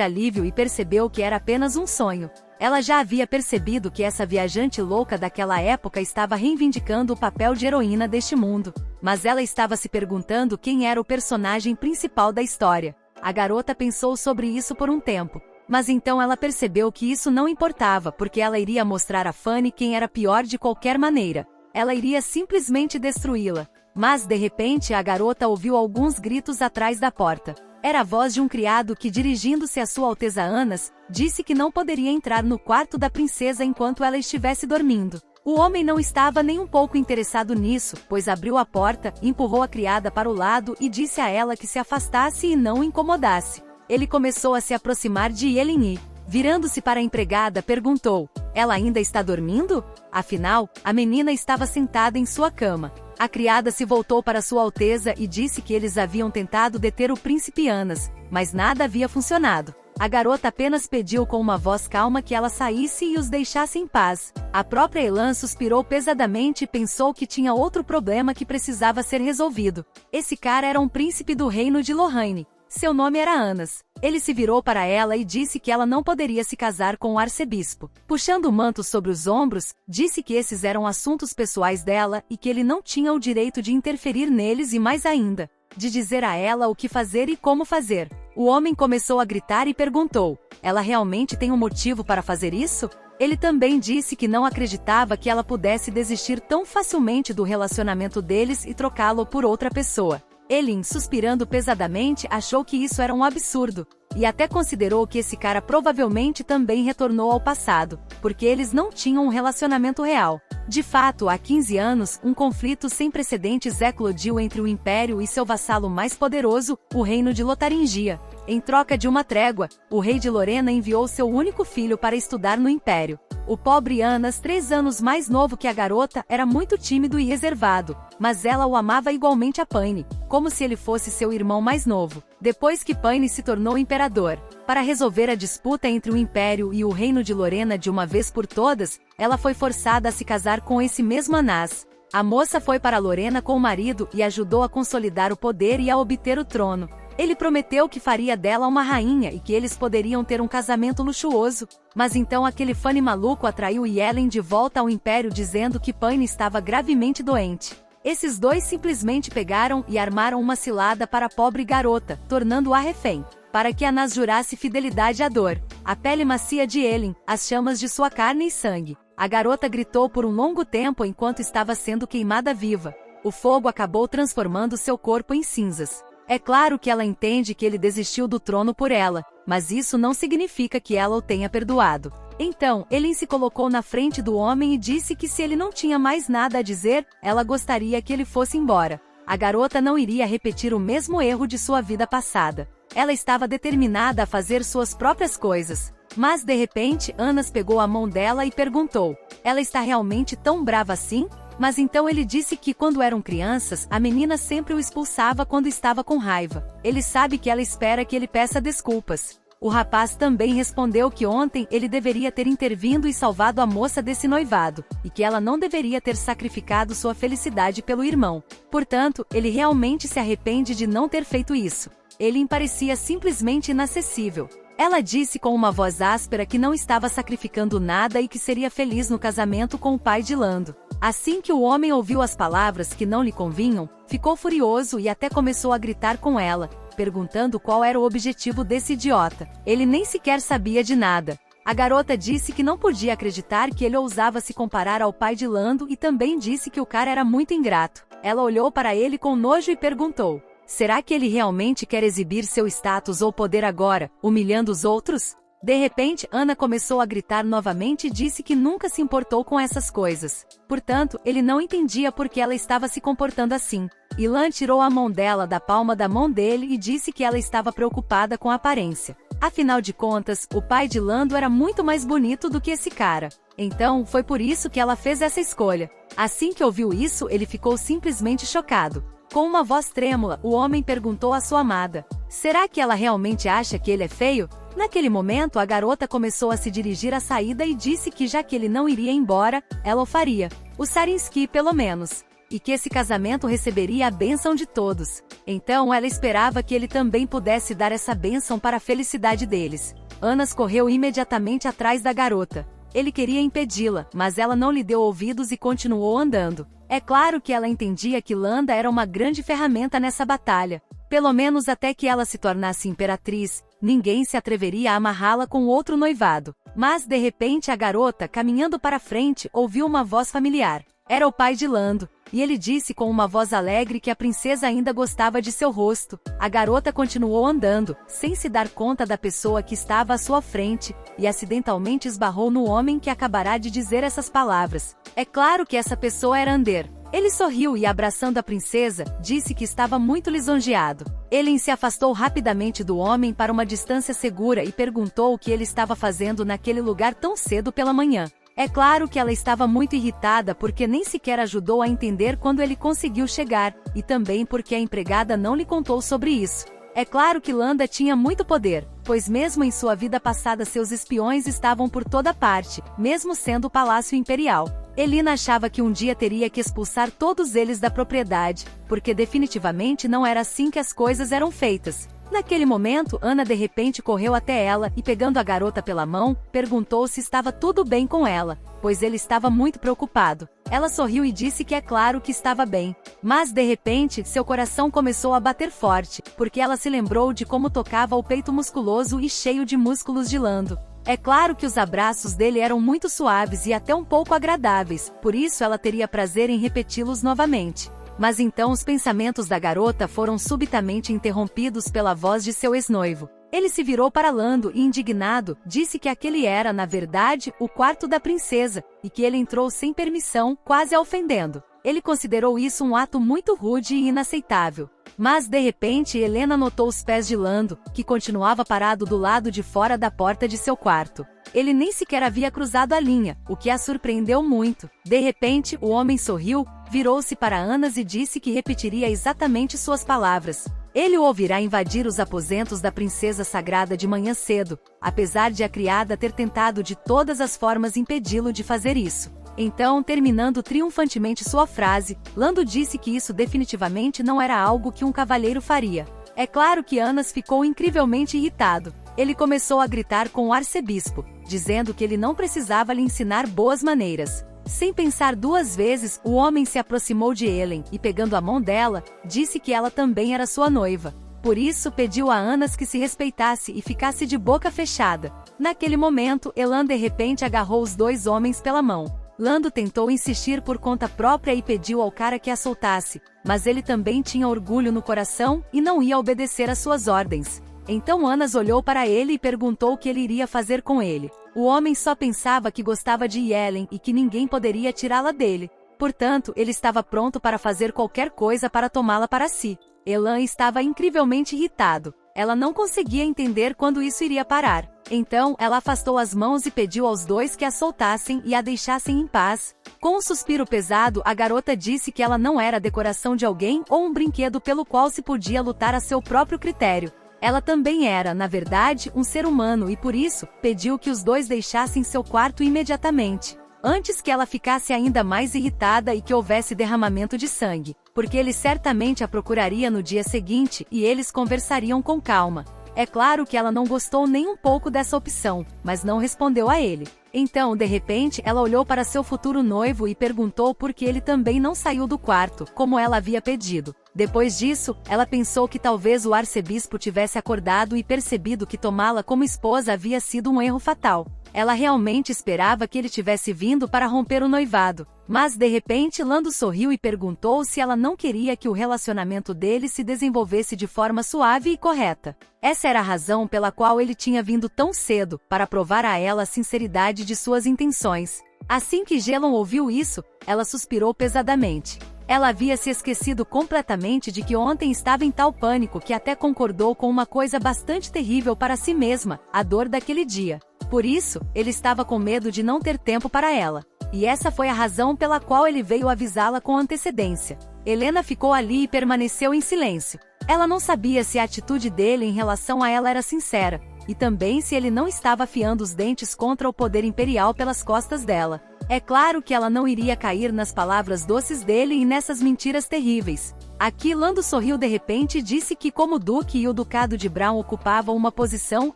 alívio e percebeu que era apenas um sonho. Ela já havia percebido que essa viajante louca daquela época estava reivindicando o papel de heroína deste mundo. Mas ela estava se perguntando quem era o personagem principal da história. A garota pensou sobre isso por um tempo. Mas então ela percebeu que isso não importava, porque ela iria mostrar a Fanny quem era pior de qualquer maneira. Ela iria simplesmente destruí-la. Mas de repente a garota ouviu alguns gritos atrás da porta. Era a voz de um criado que, dirigindo-se a Sua Alteza Anas, disse que não poderia entrar no quarto da princesa enquanto ela estivesse dormindo. O homem não estava nem um pouco interessado nisso, pois abriu a porta, empurrou a criada para o lado e disse a ela que se afastasse e não o incomodasse. Ele começou a se aproximar de Yelin e, virando-se para a empregada, perguntou: "Ela ainda está dormindo?" Afinal, a menina estava sentada em sua cama. A criada se voltou para Sua Alteza e disse que eles haviam tentado deter o príncipe Anas, mas nada havia funcionado. A garota apenas pediu com uma voz calma que ela saísse e os deixasse em paz. A própria Elan suspirou pesadamente e pensou que tinha outro problema que precisava ser resolvido. Esse cara era um príncipe do reino de Lorraine. Seu nome era Anas. Ele se virou para ela e disse que ela não poderia se casar com o arcebispo. Puxando o manto sobre os ombros, disse que esses eram assuntos pessoais dela e que ele não tinha o direito de interferir neles e, mais ainda, de dizer a ela o que fazer e como fazer. O homem começou a gritar e perguntou: "Ela realmente tem um motivo para fazer isso?" Ele também disse que não acreditava que ela pudesse desistir tão facilmente do relacionamento deles e trocá-lo por outra pessoa. Elin, suspirando pesadamente, achou que isso era um absurdo, e até considerou que esse cara provavelmente também retornou ao passado, porque eles não tinham um relacionamento real. De fato, há 15 anos, um conflito sem precedentes eclodiu entre o Império e seu vassalo mais poderoso, o Reino de Lotaringia. Em troca de uma trégua, o rei de Lorena enviou seu único filho para estudar no Império. O pobre Anas, 3 anos mais novo que a garota, era muito tímido e reservado, mas ela o amava igualmente a Paine, como se ele fosse seu irmão mais novo. Depois que Paine se tornou imperador, para resolver a disputa entre o Império e o Reino de Lorena de uma vez por todas, ela foi forçada a se casar com esse mesmo Anas. A moça foi para Lorena com o marido e ajudou a consolidar o poder e a obter o trono. Ele prometeu que faria dela uma rainha e que eles poderiam ter um casamento luxuoso. Mas então aquele Fanny maluco atraiu Yellen de volta ao Império dizendo que Paine estava gravemente doente. Esses dois simplesmente pegaram e armaram uma cilada para a pobre garota, tornando-a refém, para que Anas jurasse fidelidade à dor. A pele macia de Yellen, as chamas de sua carne e sangue. A garota gritou por um longo tempo enquanto estava sendo queimada viva. O fogo acabou transformando seu corpo em cinzas. É claro que ela entende que ele desistiu do trono por ela, mas isso não significa que ela o tenha perdoado. Então, Elin se colocou na frente do homem e disse que se ele não tinha mais nada a dizer, ela gostaria que ele fosse embora. A garota não iria repetir o mesmo erro de sua vida passada. Ela estava determinada a fazer suas próprias coisas. Mas de repente, Anas pegou a mão dela e perguntou: "Ela está realmente tão brava assim?" Mas então ele disse que quando eram crianças, a menina sempre o expulsava quando estava com raiva. Ele sabe que ela espera que ele peça desculpas. O rapaz também respondeu que ontem ele deveria ter intervindo e salvado a moça desse noivado, e que ela não deveria ter sacrificado sua felicidade pelo irmão. Portanto, ele realmente se arrepende de não ter feito isso. Ele parecia simplesmente inacessível. Ela disse com uma voz áspera que não estava sacrificando nada e que seria feliz no casamento com o pai de Lando. Assim que o homem ouviu as palavras que não lhe convinham, ficou furioso e até começou a gritar com ela, perguntando qual era o objetivo desse idiota. Ele nem sequer sabia de nada. A garota disse que não podia acreditar que ele ousava se comparar ao pai de Lando e também disse que o cara era muito ingrato. Ela olhou para ele com nojo e perguntou: "Será que ele realmente quer exibir seu status ou poder agora, humilhando os outros?" De repente, Ana começou a gritar novamente e disse que nunca se importou com essas coisas. Portanto, ele não entendia por que ela estava se comportando assim. Ilan tirou a mão dela da palma da mão dele e disse que ela estava preocupada com a aparência. Afinal de contas, o pai de Lando era muito mais bonito do que esse cara. Então, foi por isso que ela fez essa escolha. Assim que ouviu isso, ele ficou simplesmente chocado. Com uma voz trêmula, o homem perguntou à sua amada: será que ela realmente acha que ele é feio? Naquele momento, a garota começou a se dirigir à saída e disse que já que ele não iria embora, ela o faria. O Sarinsky, pelo menos. E que esse casamento receberia a bênção de todos. Então ela esperava que ele também pudesse dar essa bênção para a felicidade deles. Anas correu imediatamente atrás da garota. Ele queria impedi-la, mas ela não lhe deu ouvidos e continuou andando. É claro que ela entendia que Landa era uma grande ferramenta nessa batalha. Pelo menos até que ela se tornasse imperatriz, ninguém se atreveria a amarrá-la com outro noivado. Mas de repente a garota, caminhando para frente, ouviu uma voz familiar. Era o pai de Lando, e ele disse com uma voz alegre que a princesa ainda gostava de seu rosto. A garota continuou andando, sem se dar conta da pessoa que estava à sua frente, e acidentalmente esbarrou no homem que acabará de dizer essas palavras. É claro que essa pessoa era Ander. Ele sorriu e, abraçando a princesa, disse que estava muito lisonjeado. Ellen se afastou rapidamente do homem para uma distância segura e perguntou o que ele estava fazendo naquele lugar tão cedo pela manhã. É claro que ela estava muito irritada porque nem sequer ajudou a entender quando ele conseguiu chegar, e também porque a empregada não lhe contou sobre isso. É claro que Landa tinha muito poder, pois mesmo em sua vida passada seus espiões estavam por toda parte, mesmo sendo o Palácio Imperial. Elina achava que um dia teria que expulsar todos eles da propriedade, porque definitivamente não era assim que as coisas eram feitas. Naquele momento, Ana de repente correu até ela e, pegando a garota pela mão, perguntou se estava tudo bem com ela, pois ele estava muito preocupado. Ela sorriu e disse que é claro que estava bem. Mas, de repente, seu coração começou a bater forte, porque ela se lembrou de como tocava o peito musculoso e cheio de músculos de Lando. É claro que os abraços dele eram muito suaves e até um pouco agradáveis, por isso ela teria prazer em repeti-los novamente. Mas então os pensamentos da garota foram subitamente interrompidos pela voz de seu ex-noivo. Ele se virou para Lando e, indignado, disse que aquele era, na verdade, o quarto da princesa, e que ele entrou sem permissão, quase a ofendendo. Ele considerou isso um ato muito rude e inaceitável. Mas, de repente, Helena notou os pés de Lando, que continuava parado do lado de fora da porta de seu quarto. Ele nem sequer havia cruzado a linha, o que a surpreendeu muito. De repente, o homem sorriu, virou-se para Anas e disse que repetiria exatamente suas palavras. Ele o ouvirá invadir os aposentos da princesa sagrada de manhã cedo, apesar de a criada ter tentado de todas as formas impedi-lo de fazer isso. Então, terminando triunfantemente sua frase, Lando disse que isso definitivamente não era algo que um cavalheiro faria. É claro que Anas ficou incrivelmente irritado. Ele começou a gritar com o arcebispo, dizendo que ele não precisava lhe ensinar boas maneiras. Sem pensar duas vezes, o homem se aproximou de Ellen e, pegando a mão dela, disse que ela também era sua noiva. Por isso, pediu a Anas que se respeitasse e ficasse de boca fechada. Naquele momento, Elan de repente agarrou os dois homens pela mão. Lando tentou insistir por conta própria e pediu ao cara que a soltasse, mas ele também tinha orgulho no coração e não ia obedecer às suas ordens. Então Anas olhou para ele e perguntou o que ele iria fazer com ele. O homem só pensava que gostava de Ellen e que ninguém poderia tirá-la dele. Portanto, ele estava pronto para fazer qualquer coisa para tomá-la para si. Elan estava incrivelmente irritado. Ela não conseguia entender quando isso iria parar. Então, ela afastou as mãos e pediu aos dois que a soltassem e a deixassem em paz. Com um suspiro pesado, a garota disse que ela não era a decoração de alguém ou um brinquedo pelo qual se podia lutar a seu próprio critério. Ela também era, na verdade, um ser humano e por isso, pediu que os dois deixassem seu quarto imediatamente. Antes que ela ficasse ainda mais irritada e que houvesse derramamento de sangue, porque ele certamente a procuraria no dia seguinte e eles conversariam com calma. É claro que ela não gostou nem um pouco dessa opção, mas não respondeu a ele. Então, de repente, ela olhou para seu futuro noivo e perguntou por que ele também não saiu do quarto, como ela havia pedido. Depois disso, ela pensou que talvez o arcebispo tivesse acordado e percebido que tomá-la como esposa havia sido um erro fatal. Ela realmente esperava que ele tivesse vindo para romper o noivado. Mas, de repente, Lando sorriu e perguntou se ela não queria que o relacionamento deles se desenvolvesse de forma suave e correta. Essa era a razão pela qual ele tinha vindo tão cedo, para provar a ela a sinceridade de suas intenções. Assim que Gelon ouviu isso, ela suspirou pesadamente. Ela havia se esquecido completamente de que ontem estava em tal pânico que até concordou com uma coisa bastante terrível para si mesma, a dor daquele dia. Por isso, ele estava com medo de não ter tempo para ela. E essa foi a razão pela qual ele veio avisá-la com antecedência. Helena ficou ali e permaneceu em silêncio. Ela não sabia se a atitude dele em relação a ela era sincera, e também se ele não estava afiando os dentes contra o poder imperial pelas costas dela. É claro que ela não iria cair nas palavras doces dele e nessas mentiras terríveis. Aqui Lando sorriu de repente e disse que como o Duque e o Ducado de Brown ocupavam uma posição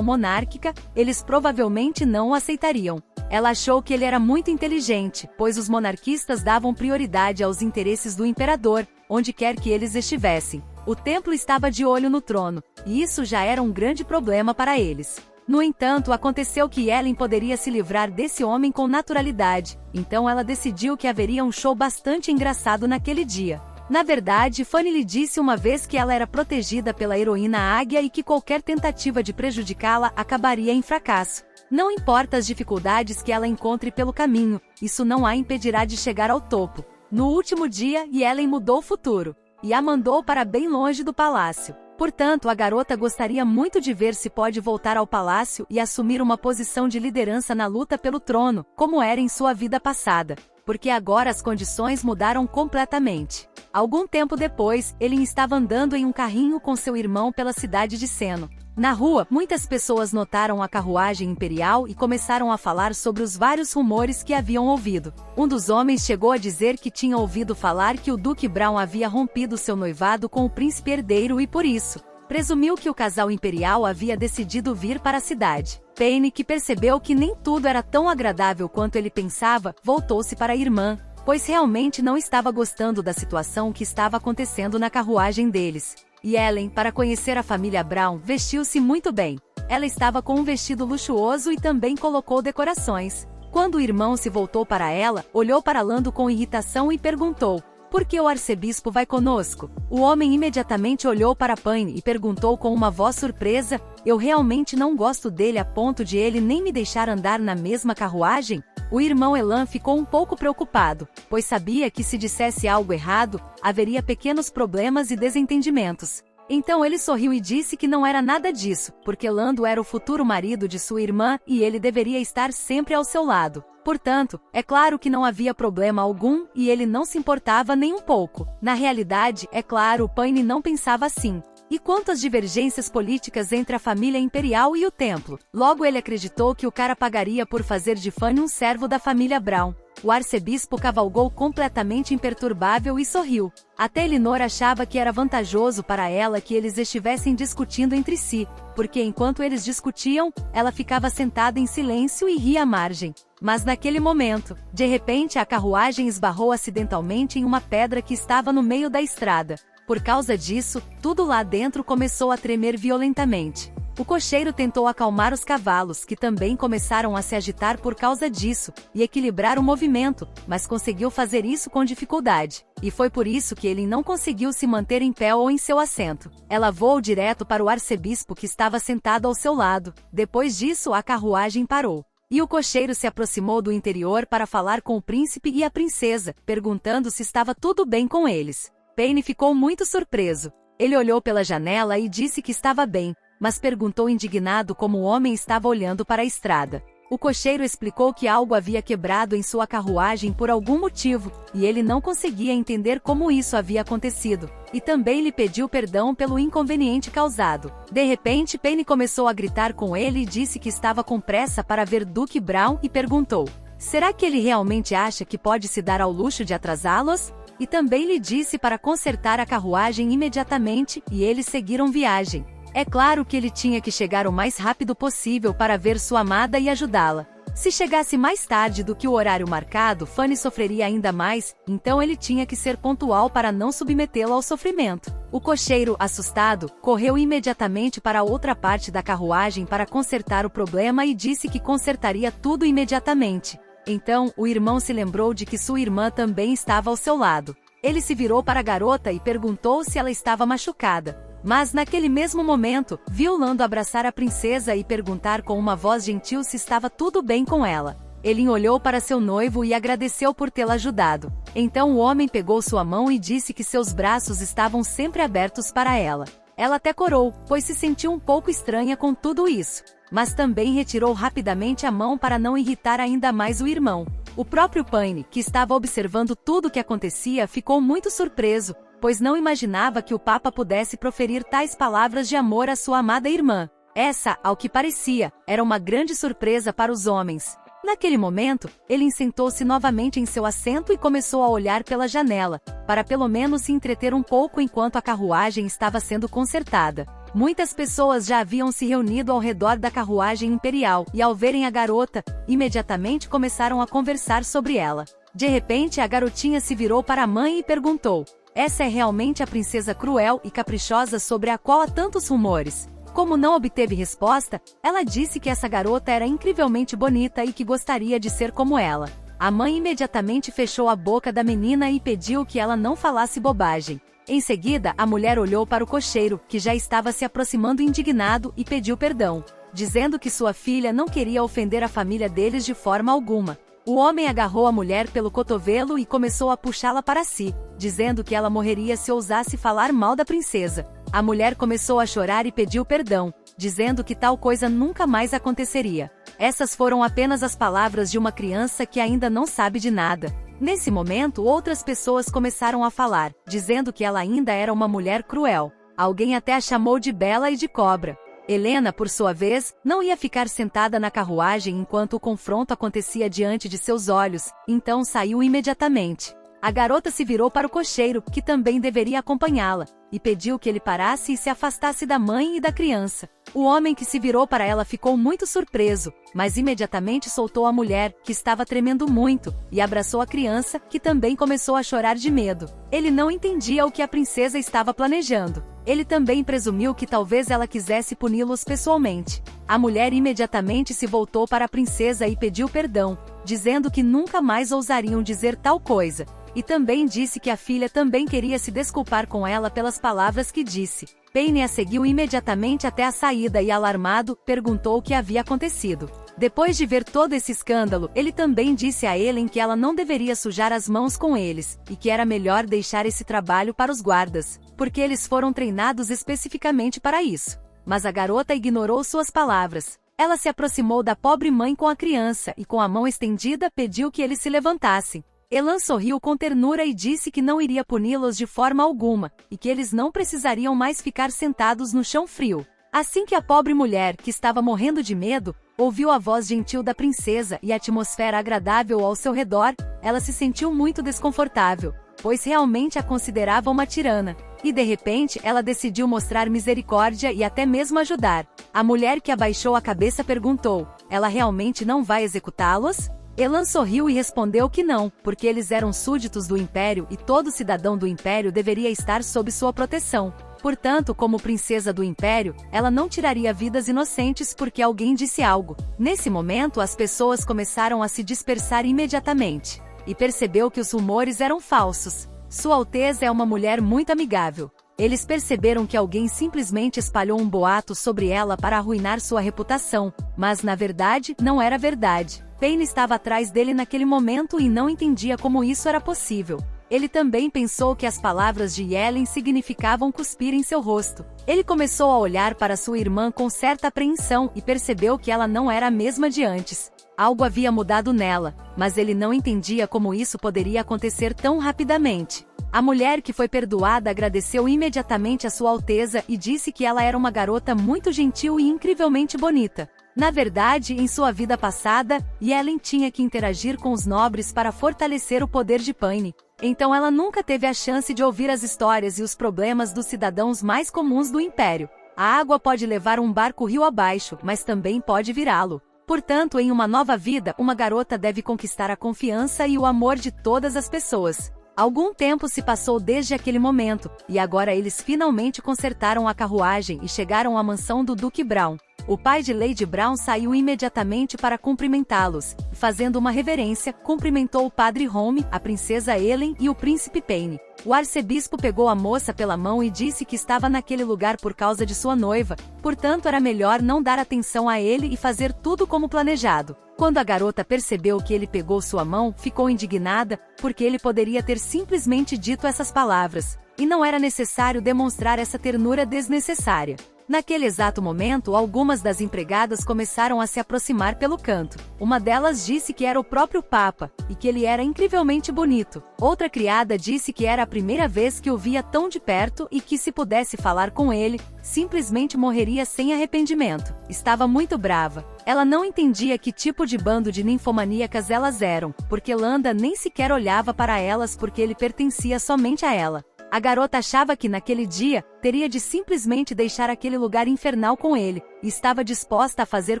monárquica, eles provavelmente não o aceitariam. Ela achou que ele era muito inteligente, pois os monarquistas davam prioridade aos interesses do imperador, onde quer que eles estivessem. O templo estava de olho no trono, e isso já era um grande problema para eles. No entanto, aconteceu que Ellen poderia se livrar desse homem com naturalidade, então ela decidiu que haveria um show bastante engraçado naquele dia. Na verdade, Fanny lhe disse uma vez que ela era protegida pela heroína Águia e que qualquer tentativa de prejudicá-la acabaria em fracasso. Não importa as dificuldades que ela encontre pelo caminho, isso não a impedirá de chegar ao topo. No último dia, Ellen mudou o futuro, e a mandou para bem longe do palácio. Portanto, a garota gostaria muito de ver se pode voltar ao palácio e assumir uma posição de liderança na luta pelo trono, como era em sua vida passada, porque agora as condições mudaram completamente. Algum tempo depois, ele estava andando em um carrinho com seu irmão pela cidade de Seno. Na rua, muitas pessoas notaram a carruagem imperial e começaram a falar sobre os vários rumores que haviam ouvido. Um dos homens chegou a dizer que tinha ouvido falar que o Duque Brown havia rompido seu noivado com o príncipe herdeiro e por isso, presumiu que o casal imperial havia decidido vir para a cidade. Payne, que percebeu que nem tudo era tão agradável quanto ele pensava, voltou-se para a irmã, pois realmente não estava gostando da situação que estava acontecendo na carruagem deles. E Ellen, para conhecer a família Brown, vestiu-se muito bem. Ela estava com um vestido luxuoso e também colocou decorações. Quando o irmão se voltou para ela, olhou para Lando com irritação e perguntou: "Por que o arcebispo vai conosco?" O homem imediatamente olhou para Payne e perguntou com uma voz surpresa: "Eu realmente não gosto dele a ponto de ele nem me deixar andar na mesma carruagem?" O irmão Elan ficou um pouco preocupado, pois sabia que se dissesse algo errado, haveria pequenos problemas e desentendimentos. Então ele sorriu e disse que não era nada disso, porque Lando era o futuro marido de sua irmã e ele deveria estar sempre ao seu lado. Portanto, é claro que não havia problema algum e ele não se importava nem um pouco. Na realidade, é claro, Payne não pensava assim. E quanto às divergências políticas entre a família imperial e o templo, logo ele acreditou que o cara pagaria por fazer de Fanny um servo da família Brown. O arcebispo cavalgou completamente imperturbável e sorriu. Até Elinor achava que era vantajoso para ela que eles estivessem discutindo entre si, porque enquanto eles discutiam, ela ficava sentada em silêncio e ria à margem. Mas naquele momento, de repente a carruagem esbarrou acidentalmente em uma pedra que estava no meio da estrada. Por causa disso, tudo lá dentro começou a tremer violentamente. O cocheiro tentou acalmar os cavalos, que também começaram a se agitar por causa disso, e equilibrar o movimento, mas conseguiu fazer isso com dificuldade. E foi por isso que ele não conseguiu se manter em pé ou em seu assento. Ela voou direto para o arcebispo que estava sentado ao seu lado. Depois disso, a carruagem parou. E o cocheiro se aproximou do interior para falar com o príncipe e a princesa, perguntando se estava tudo bem com eles. Payne ficou muito surpreso. Ele olhou pela janela e disse que estava bem, mas perguntou indignado como o homem estava olhando para a estrada. O cocheiro explicou que algo havia quebrado em sua carruagem por algum motivo, e ele não conseguia entender como isso havia acontecido, e também lhe pediu perdão pelo inconveniente causado. De repente, Payne começou a gritar com ele e disse que estava com pressa para ver Duque Brown e perguntou: "Será que ele realmente acha que pode se dar ao luxo de atrasá-los?" E também lhe disse para consertar a carruagem imediatamente, e eles seguiram viagem. É claro que ele tinha que chegar o mais rápido possível para ver sua amada e ajudá-la. Se chegasse mais tarde do que o horário marcado, Fanny sofreria ainda mais, então ele tinha que ser pontual para não submetê-la ao sofrimento. O cocheiro, assustado, correu imediatamente para a outra parte da carruagem para consertar o problema e disse que consertaria tudo imediatamente. Então, o irmão se lembrou de que sua irmã também estava ao seu lado. Ele se virou para a garota e perguntou se ela estava machucada. Mas naquele mesmo momento, viu Lando abraçar a princesa e perguntar com uma voz gentil se estava tudo bem com ela. Ele olhou para seu noivo e agradeceu por tê-la ajudado. Então o homem pegou sua mão e disse que seus braços estavam sempre abertos para ela. Ela até corou, pois se sentiu um pouco estranha com tudo isso. Mas também retirou rapidamente a mão para não irritar ainda mais o irmão. O próprio Paine, que estava observando tudo o que acontecia, ficou muito surpreso, pois não imaginava que o Papa pudesse proferir tais palavras de amor à sua amada irmã. Essa, ao que parecia, era uma grande surpresa para os homens. Naquele momento, ele sentou-se novamente em seu assento e começou a olhar pela janela, para pelo menos se entreter um pouco enquanto a carruagem estava sendo consertada. Muitas pessoas já haviam se reunido ao redor da carruagem imperial e, ao verem a garota, imediatamente começaram a conversar sobre ela. De repente, a garotinha se virou para a mãe e perguntou: "Essa é realmente a princesa cruel e caprichosa sobre a qual há tantos rumores?" Como não obteve resposta, ela disse que essa garota era incrivelmente bonita e que gostaria de ser como ela. A mãe imediatamente fechou a boca da menina e pediu que ela não falasse bobagem. Em seguida, a mulher olhou para o cocheiro, que já estava se aproximando indignado, e pediu perdão, dizendo que sua filha não queria ofender a família deles de forma alguma. O homem agarrou a mulher pelo cotovelo e começou a puxá-la para si, dizendo que ela morreria se ousasse falar mal da princesa. A mulher começou a chorar e pediu perdão, dizendo que tal coisa nunca mais aconteceria. Essas foram apenas as palavras de uma criança que ainda não sabe de nada. Nesse momento, outras pessoas começaram a falar, dizendo que ela ainda era uma mulher cruel. Alguém até a chamou de bela e de cobra. Helena, por sua vez, não ia ficar sentada na carruagem enquanto o confronto acontecia diante de seus olhos, então saiu imediatamente. A garota se virou para o cocheiro, que também deveria acompanhá-la, e pediu que ele parasse e se afastasse da mãe e da criança. O homem que se virou para ela ficou muito surpreso, mas imediatamente soltou a mulher, que estava tremendo muito, e abraçou a criança, que também começou a chorar de medo. Ele não entendia o que a princesa estava planejando. Ele também presumiu que talvez ela quisesse puni-los pessoalmente. A mulher imediatamente se voltou para a princesa e pediu perdão, dizendo que nunca mais ousariam dizer tal coisa. E também disse que a filha também queria se desculpar com ela pelas palavras que disse. Paine a seguiu imediatamente até a saída e, alarmado, perguntou o que havia acontecido. Depois de ver todo esse escândalo, ele também disse a Helen que ela não deveria sujar as mãos com eles, e que era melhor deixar esse trabalho para os guardas, porque eles foram treinados especificamente para isso. Mas a garota ignorou suas palavras. Ela se aproximou da pobre mãe com a criança e, com a mão estendida, pediu que eles se levantassem. Elan sorriu com ternura e disse que não iria puni-los de forma alguma, e que eles não precisariam mais ficar sentados no chão frio. Assim que a pobre mulher, que estava morrendo de medo, ouviu a voz gentil da princesa e a atmosfera agradável ao seu redor, ela se sentiu muito desconfortável, pois realmente a considerava uma tirana. E de repente, ela decidiu mostrar misericórdia e até mesmo ajudar. A mulher, que abaixou a cabeça, perguntou: "Ela realmente não vai executá-los?" Elan sorriu e respondeu que não, porque eles eram súditos do Império e todo cidadão do Império deveria estar sob sua proteção. Portanto, como princesa do Império, ela não tiraria vidas inocentes porque alguém disse algo. Nesse momento, as pessoas começaram a se dispersar imediatamente. E percebeu que os rumores eram falsos. Sua Alteza é uma mulher muito amigável. Eles perceberam que alguém simplesmente espalhou um boato sobre ela para arruinar sua reputação, mas na verdade, não era verdade. Paine estava atrás dele naquele momento e não entendia como isso era possível. Ele também pensou que as palavras de Helen significavam cuspir em seu rosto. Ele começou a olhar para sua irmã com certa apreensão e percebeu que ela não era a mesma de antes. Algo havia mudado nela, mas ele não entendia como isso poderia acontecer tão rapidamente. A mulher, que foi perdoada, agradeceu imediatamente a Sua Alteza e disse que ela era uma garota muito gentil e incrivelmente bonita. Na verdade, em sua vida passada, Helen tinha que interagir com os nobres para fortalecer o poder de Paine. Então ela nunca teve a chance de ouvir as histórias e os problemas dos cidadãos mais comuns do Império. A água pode levar um barco rio abaixo, mas também pode virá-lo. Portanto, em uma nova vida, uma garota deve conquistar a confiança e o amor de todas as pessoas. Algum tempo se passou desde aquele momento, e agora eles finalmente consertaram a carruagem e chegaram à mansão do Duque Brown. O pai de Lady Brown saiu imediatamente para cumprimentá-los, e fazendo uma reverência, cumprimentou o padre Home, a princesa Helen e o príncipe Paine. O arcebispo pegou a moça pela mão e disse que estava naquele lugar por causa de sua noiva, portanto era melhor não dar atenção a ele e fazer tudo como planejado. Quando a garota percebeu que ele pegou sua mão, ficou indignada, porque ele poderia ter simplesmente dito essas palavras, e não era necessário demonstrar essa ternura desnecessária. Naquele exato momento, algumas das empregadas começaram a se aproximar pelo canto. Uma delas disse que era o próprio Papa, e que ele era incrivelmente bonito. Outra criada disse que era a primeira vez que o via tão de perto e que se pudesse falar com ele, simplesmente morreria sem arrependimento. Estava muito brava. Ela não entendia que tipo de bando de ninfomaníacas elas eram, porque Landa nem sequer olhava para elas porque ele pertencia somente a ela. A garota achava que naquele dia, teria de simplesmente deixar aquele lugar infernal com ele, e estava disposta a fazer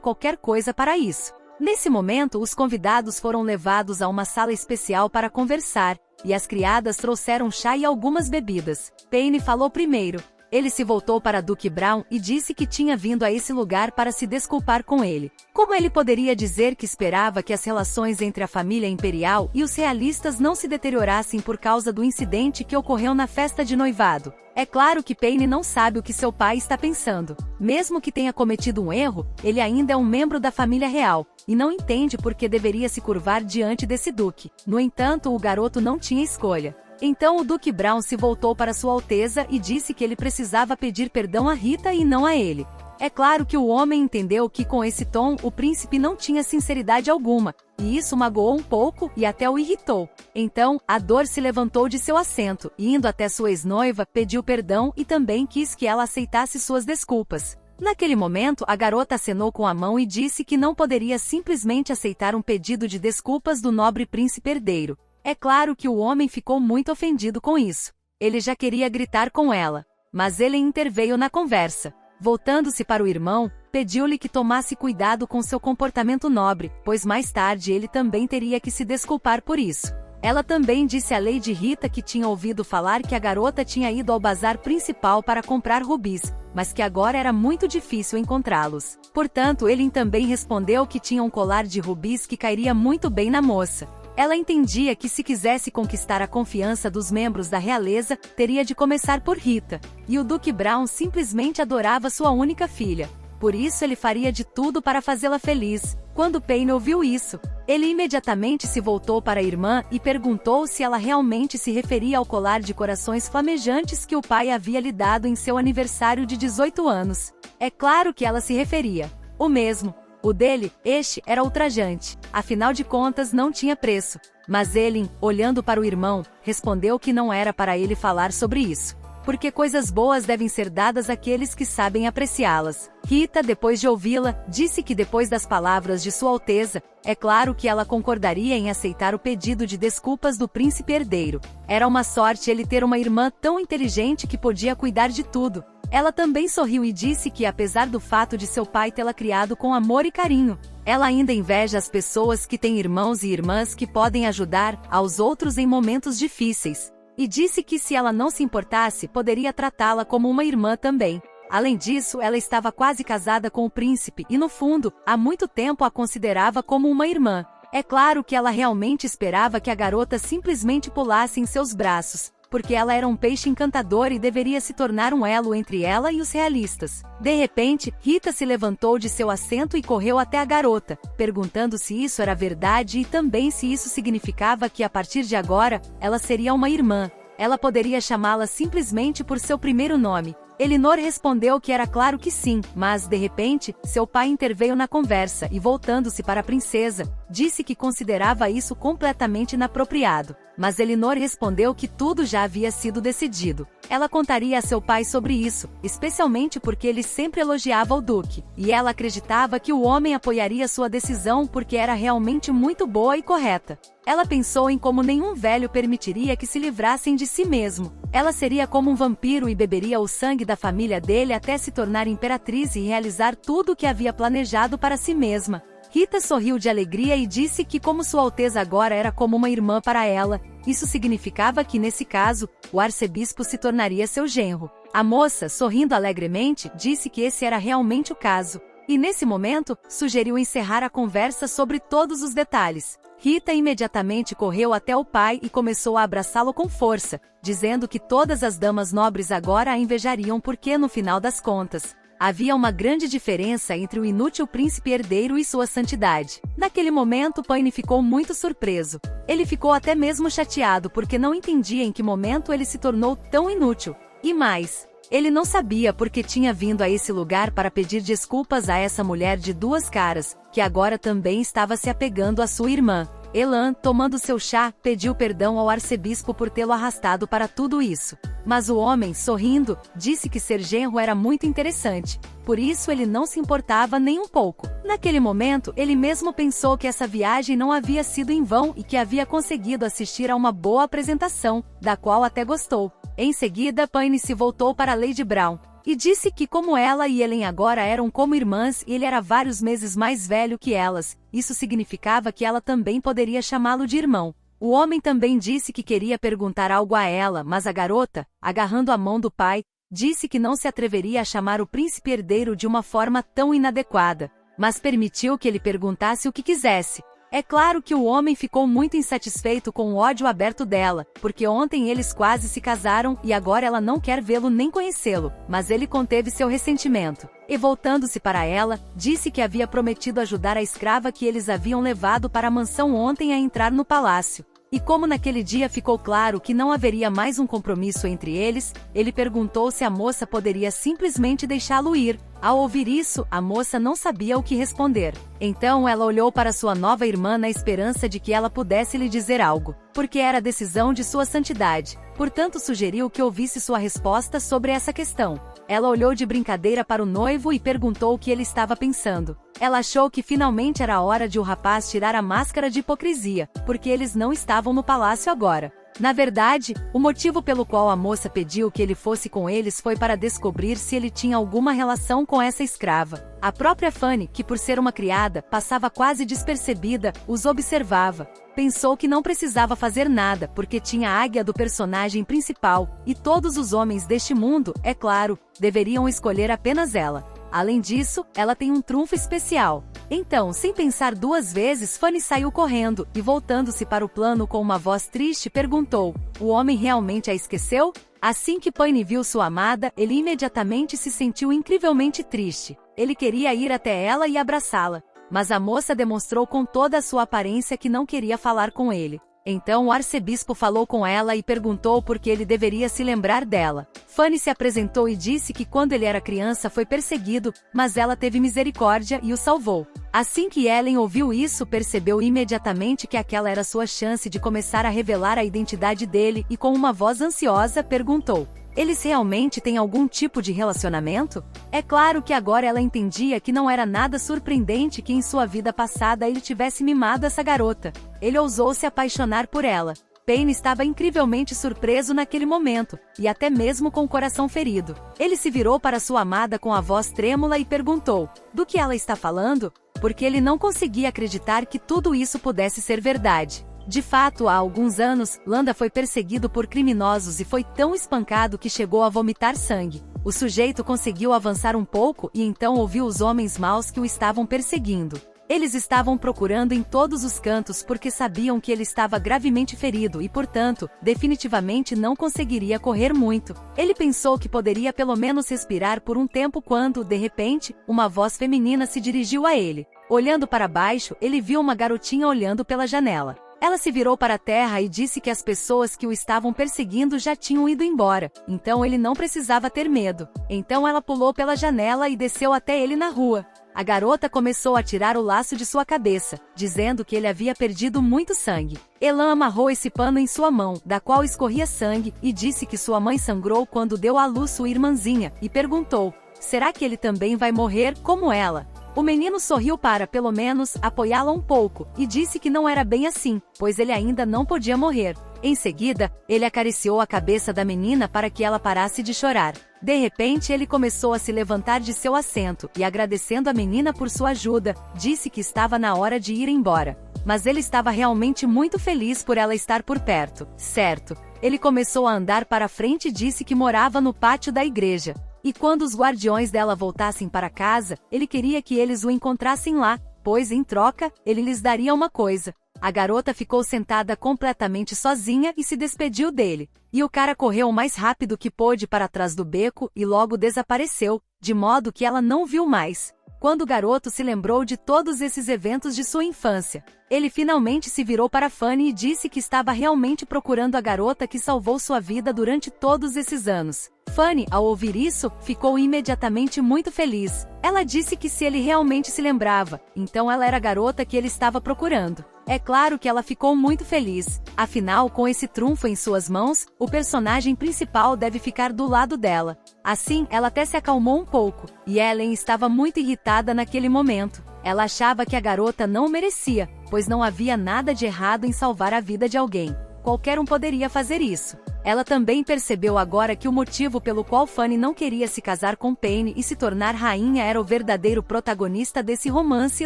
qualquer coisa para isso. Nesse momento, os convidados foram levados a uma sala especial para conversar, e as criadas trouxeram chá e algumas bebidas. Payne falou primeiro. Ele se voltou para Duke Brown e disse que tinha vindo a esse lugar para se desculpar com ele. Como ele poderia dizer que esperava que as relações entre a família imperial e os realistas não se deteriorassem por causa do incidente que ocorreu na festa de noivado? É claro que Payne não sabe o que seu pai está pensando. Mesmo que tenha cometido um erro, ele ainda é um membro da família real, e não entende por que deveria se curvar diante desse duque. No entanto, o garoto não tinha escolha. Então o Duque Brown se voltou para Sua Alteza e disse que ele precisava pedir perdão a Rita e não a ele. É claro que o homem entendeu que com esse tom o príncipe não tinha sinceridade alguma, e isso magoou um pouco e até o irritou. Então, a Dor se levantou de seu assento e, indo até sua ex-noiva, pediu perdão e também quis que ela aceitasse suas desculpas. Naquele momento, a garota acenou com a mão e disse que não poderia simplesmente aceitar um pedido de desculpas do nobre príncipe herdeiro. É claro que o homem ficou muito ofendido com isso. Ele já queria gritar com ela, mas ele interveio na conversa. Voltando-se para o irmão, pediu-lhe que tomasse cuidado com seu comportamento nobre, pois mais tarde ele também teria que se desculpar por isso. Ela também disse a Lady Rita que tinha ouvido falar que a garota tinha ido ao bazar principal para comprar rubis, mas que agora era muito difícil encontrá-los. Portanto, ele também respondeu que tinha um colar de rubis que cairia muito bem na moça. Ela entendia que se quisesse conquistar a confiança dos membros da realeza, teria de começar por Rita, e o Duque Brown simplesmente adorava sua única filha. Por isso ele faria de tudo para fazê-la feliz. Quando Payne ouviu isso, ele imediatamente se voltou para a irmã e perguntou se ela realmente se referia ao colar de corações flamejantes que o pai havia lhe dado em seu aniversário de 18 anos. É claro que ela se referia. O mesmo. O dele, este, era ultrajante. Afinal de contas, não tinha preço. Mas ele, olhando para o irmão, respondeu que não era para ele falar sobre isso. Porque coisas boas devem ser dadas àqueles que sabem apreciá-las. Rita, depois de ouvi-la, disse que depois das palavras de Sua Alteza, é claro que ela concordaria em aceitar o pedido de desculpas do príncipe herdeiro. Era uma sorte ele ter uma irmã tão inteligente que podia cuidar de tudo. Ela também sorriu e disse que, apesar do fato de seu pai tê-la criado com amor e carinho, ela ainda inveja as pessoas que têm irmãos e irmãs que podem ajudar aos outros em momentos difíceis. E disse que se ela não se importasse, poderia tratá-la como uma irmã também. Além disso, ela estava quase casada com o príncipe e, no fundo, há muito tempo a considerava como uma irmã. É claro que ela realmente esperava que a garota simplesmente pulasse em seus braços, porque ela era um peixe encantador e deveria se tornar um elo entre ela e os realistas. De repente, Rita se levantou de seu assento e correu até a garota, perguntando se isso era verdade e também se isso significava que a partir de agora, ela seria uma irmã. Ela poderia chamá-la simplesmente por seu primeiro nome. Elinor respondeu que era claro que sim, mas, de repente, seu pai interveio na conversa e, voltando-se para a princesa, disse que considerava isso completamente inapropriado. Mas Elinor respondeu que tudo já havia sido decidido. Ela contaria a seu pai sobre isso, especialmente porque ele sempre elogiava o duque, e ela acreditava que o homem apoiaria sua decisão porque era realmente muito boa e correta. Ela pensou em como nenhum velho permitiria que se livrassem de si mesmo. Ela seria como um vampiro e beberia o sangue da família dele até se tornar imperatriz e realizar tudo o que havia planejado para si mesma. Rita sorriu de alegria e disse que como Sua Alteza agora era como uma irmã para ela, isso significava que nesse caso, o arcebispo se tornaria seu genro. A moça, sorrindo alegremente, disse que esse era realmente o caso. E nesse momento, sugeriu encerrar a conversa sobre todos os detalhes. Rita imediatamente correu até o pai e começou a abraçá-lo com força, dizendo que todas as damas nobres agora a invejariam porque, no final das contas, havia uma grande diferença entre o inútil príncipe herdeiro e sua santidade. Naquele momento, Paine ficou muito surpreso. Ele ficou até mesmo chateado porque não entendia em que momento ele se tornou tão inútil. E mais, ele não sabia porque tinha vindo a esse lugar para pedir desculpas a essa mulher de duas caras, que agora também estava se apegando à sua irmã. Elan, tomando seu chá, pediu perdão ao arcebispo por tê-lo arrastado para tudo isso. Mas o homem, sorrindo, disse que ser genro era muito interessante. Por isso ele não se importava nem um pouco. Naquele momento, ele mesmo pensou que essa viagem não havia sido em vão e que havia conseguido assistir a uma boa apresentação, da qual até gostou. Em seguida, Paine se voltou para Lady Brown e disse que como ela e Ellen agora eram como irmãs e ele era vários meses mais velho que elas, isso significava que ela também poderia chamá-lo de irmão. O homem também disse que queria perguntar algo a ela, mas a garota, agarrando a mão do pai, disse que não se atreveria a chamar o príncipe herdeiro de uma forma tão inadequada, mas permitiu que ele perguntasse o que quisesse. É claro que o homem ficou muito insatisfeito com o ódio aberto dela, porque ontem eles quase se casaram e agora ela não quer vê-lo nem conhecê-lo, mas ele conteve seu ressentimento. E voltando-se para ela, disse que havia prometido ajudar a escrava que eles haviam levado para a mansão ontem a entrar no palácio. E como naquele dia ficou claro que não haveria mais um compromisso entre eles, ele perguntou se a moça poderia simplesmente deixá-lo ir. Ao ouvir isso, a moça não sabia o que responder. Então ela olhou para sua nova irmã na esperança de que ela pudesse lhe dizer algo, porque era a decisão de sua santidade. Portanto, sugeriu que ouvisse sua resposta sobre essa questão. Ela olhou de brincadeira para o noivo e perguntou o que ele estava pensando. Ela achou que finalmente era a hora de o rapaz tirar a máscara de hipocrisia, porque eles não estavam no palácio agora. Na verdade, o motivo pelo qual a moça pediu que ele fosse com eles foi para descobrir se ele tinha alguma relação com essa escrava. A própria Fanny, que por ser uma criada, passava quase despercebida, os observava. Pensou que não precisava fazer nada, porque tinha a águia do personagem principal, e todos os homens deste mundo, é claro, deveriam escolher apenas ela. Além disso, ela tem um trunfo especial. Então, sem pensar duas vezes, Fanny saiu correndo, e voltando-se para o plano com uma voz triste, perguntou: "O homem realmente a esqueceu?" Assim que Paine viu sua amada, ele imediatamente se sentiu incrivelmente triste. Ele queria ir até ela e abraçá-la, mas a moça demonstrou com toda a sua aparência que não queria falar com ele. Então o arcebispo falou com ela e perguntou por que ele deveria se lembrar dela. Fanny se apresentou e disse que quando ele era criança foi perseguido, mas ela teve misericórdia e o salvou. Assim que Ellen ouviu isso, percebeu imediatamente que aquela era sua chance de começar a revelar a identidade dele e com uma voz ansiosa perguntou: "Eles realmente têm algum tipo de relacionamento?" É claro que agora ela entendia que não era nada surpreendente que em sua vida passada ele tivesse mimado essa garota. Ele ousou se apaixonar por ela. Paine estava incrivelmente surpreso naquele momento, e até mesmo com o coração ferido. Ele se virou para sua amada com a voz trêmula e perguntou: "Do que ela está falando?" Porque ele não conseguia acreditar que tudo isso pudesse ser verdade. De fato, há alguns anos, Landa foi perseguido por criminosos e foi tão espancado que chegou a vomitar sangue. O sujeito conseguiu avançar um pouco e então ouviu os homens maus que o estavam perseguindo. Eles estavam procurando em todos os cantos porque sabiam que ele estava gravemente ferido e, portanto, definitivamente não conseguiria correr muito. Ele pensou que poderia pelo menos respirar por um tempo quando, de repente, uma voz feminina se dirigiu a ele. Olhando para baixo, ele viu uma garotinha olhando pela janela. Ela se virou para a terra e disse que as pessoas que o estavam perseguindo já tinham ido embora, então ele não precisava ter medo. Então ela pulou pela janela e desceu até ele na rua. A garota começou a tirar o laço de sua cabeça, dizendo que ele havia perdido muito sangue. Elan amarrou esse pano em sua mão, da qual escorria sangue, e disse que sua mãe sangrou quando deu à luz sua irmãzinha, e perguntou: "Será que ele também vai morrer, como ela?" O menino sorriu para, pelo menos, apoiá-la um pouco, e disse que não era bem assim, pois ele ainda não podia morrer. Em seguida, ele acariciou a cabeça da menina para que ela parasse de chorar. De repente ele começou a se levantar de seu assento, e agradecendo a menina por sua ajuda, disse que estava na hora de ir embora. Mas ele estava realmente muito feliz por ela estar por perto. Certo. Ele começou a andar para frente e disse que morava no pátio da igreja. E quando os guardiões dela voltassem para casa, ele queria que eles o encontrassem lá, pois, em troca, ele lhes daria uma coisa. A garota ficou sentada completamente sozinha e se despediu dele. E o cara correu o mais rápido que pôde para trás do beco e logo desapareceu, de modo que ela não viu mais. Quando o garoto se lembrou de todos esses eventos de sua infância, ele finalmente se virou para Fanny e disse que estava realmente procurando a garota que salvou sua vida durante todos esses anos. Fanny, ao ouvir isso, ficou imediatamente muito feliz. Ela disse que se ele realmente se lembrava, então ela era a garota que ele estava procurando. É claro que ela ficou muito feliz. Afinal, com esse trunfo em suas mãos, o personagem principal deve ficar do lado dela. Assim, ela até se acalmou um pouco, e Ellen estava muito irritada naquele momento. Ela achava que a garota não merecia, pois não havia nada de errado em salvar a vida de alguém. Qualquer um poderia fazer isso. Ela também percebeu agora que o motivo pelo qual Fanny não queria se casar com Payne e se tornar rainha era o verdadeiro protagonista desse romance,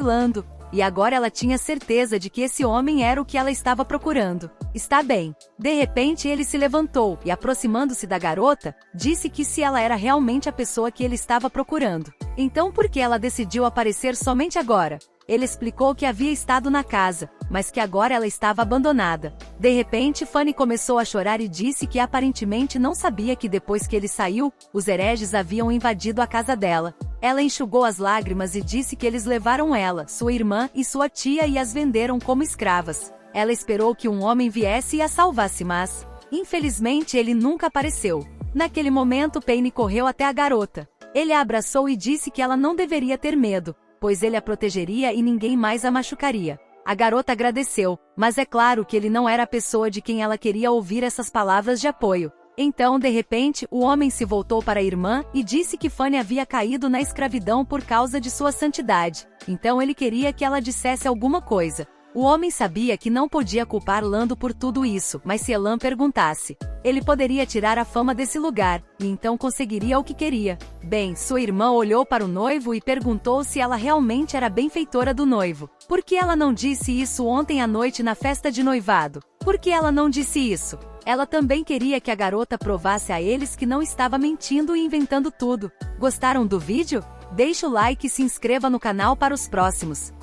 Lando. E agora ela tinha certeza de que esse homem era o que ela estava procurando. Está bem. De repente ele se levantou e, aproximando-se da garota, disse que se ela era realmente a pessoa que ele estava procurando. Então por que ela decidiu aparecer somente agora? Ele explicou que havia estado na casa, mas que agora ela estava abandonada. De repente Fanny começou a chorar e disse que aparentemente não sabia que depois que ele saiu, os hereges haviam invadido a casa dela. Ela enxugou as lágrimas e disse que eles levaram ela, sua irmã e sua tia e as venderam como escravas. Ela esperou que um homem viesse e a salvasse, mas, infelizmente, ele nunca apareceu. Naquele momento Payne correu até a garota. Ele a abraçou e disse que ela não deveria ter medo, pois ele a protegeria e ninguém mais a machucaria. A garota agradeceu, mas é claro que ele não era a pessoa de quem ela queria ouvir essas palavras de apoio. Então, de repente, o homem se voltou para a irmã e disse que Fanny havia caído na escravidão por causa de sua santidade. Então ele queria que ela dissesse alguma coisa. O homem sabia que não podia culpar Lando por tudo isso, mas se Elan perguntasse, ele poderia tirar a fama desse lugar, e então conseguiria o que queria. Bem, sua irmã olhou para o noivo e perguntou se ela realmente era benfeitora do noivo. Por que ela não disse isso ontem à noite na festa de noivado? Por que ela não disse isso? Ela também queria que a garota provasse a eles que não estava mentindo e inventando tudo. Gostaram do vídeo? Deixe o like e se inscreva no canal para os próximos.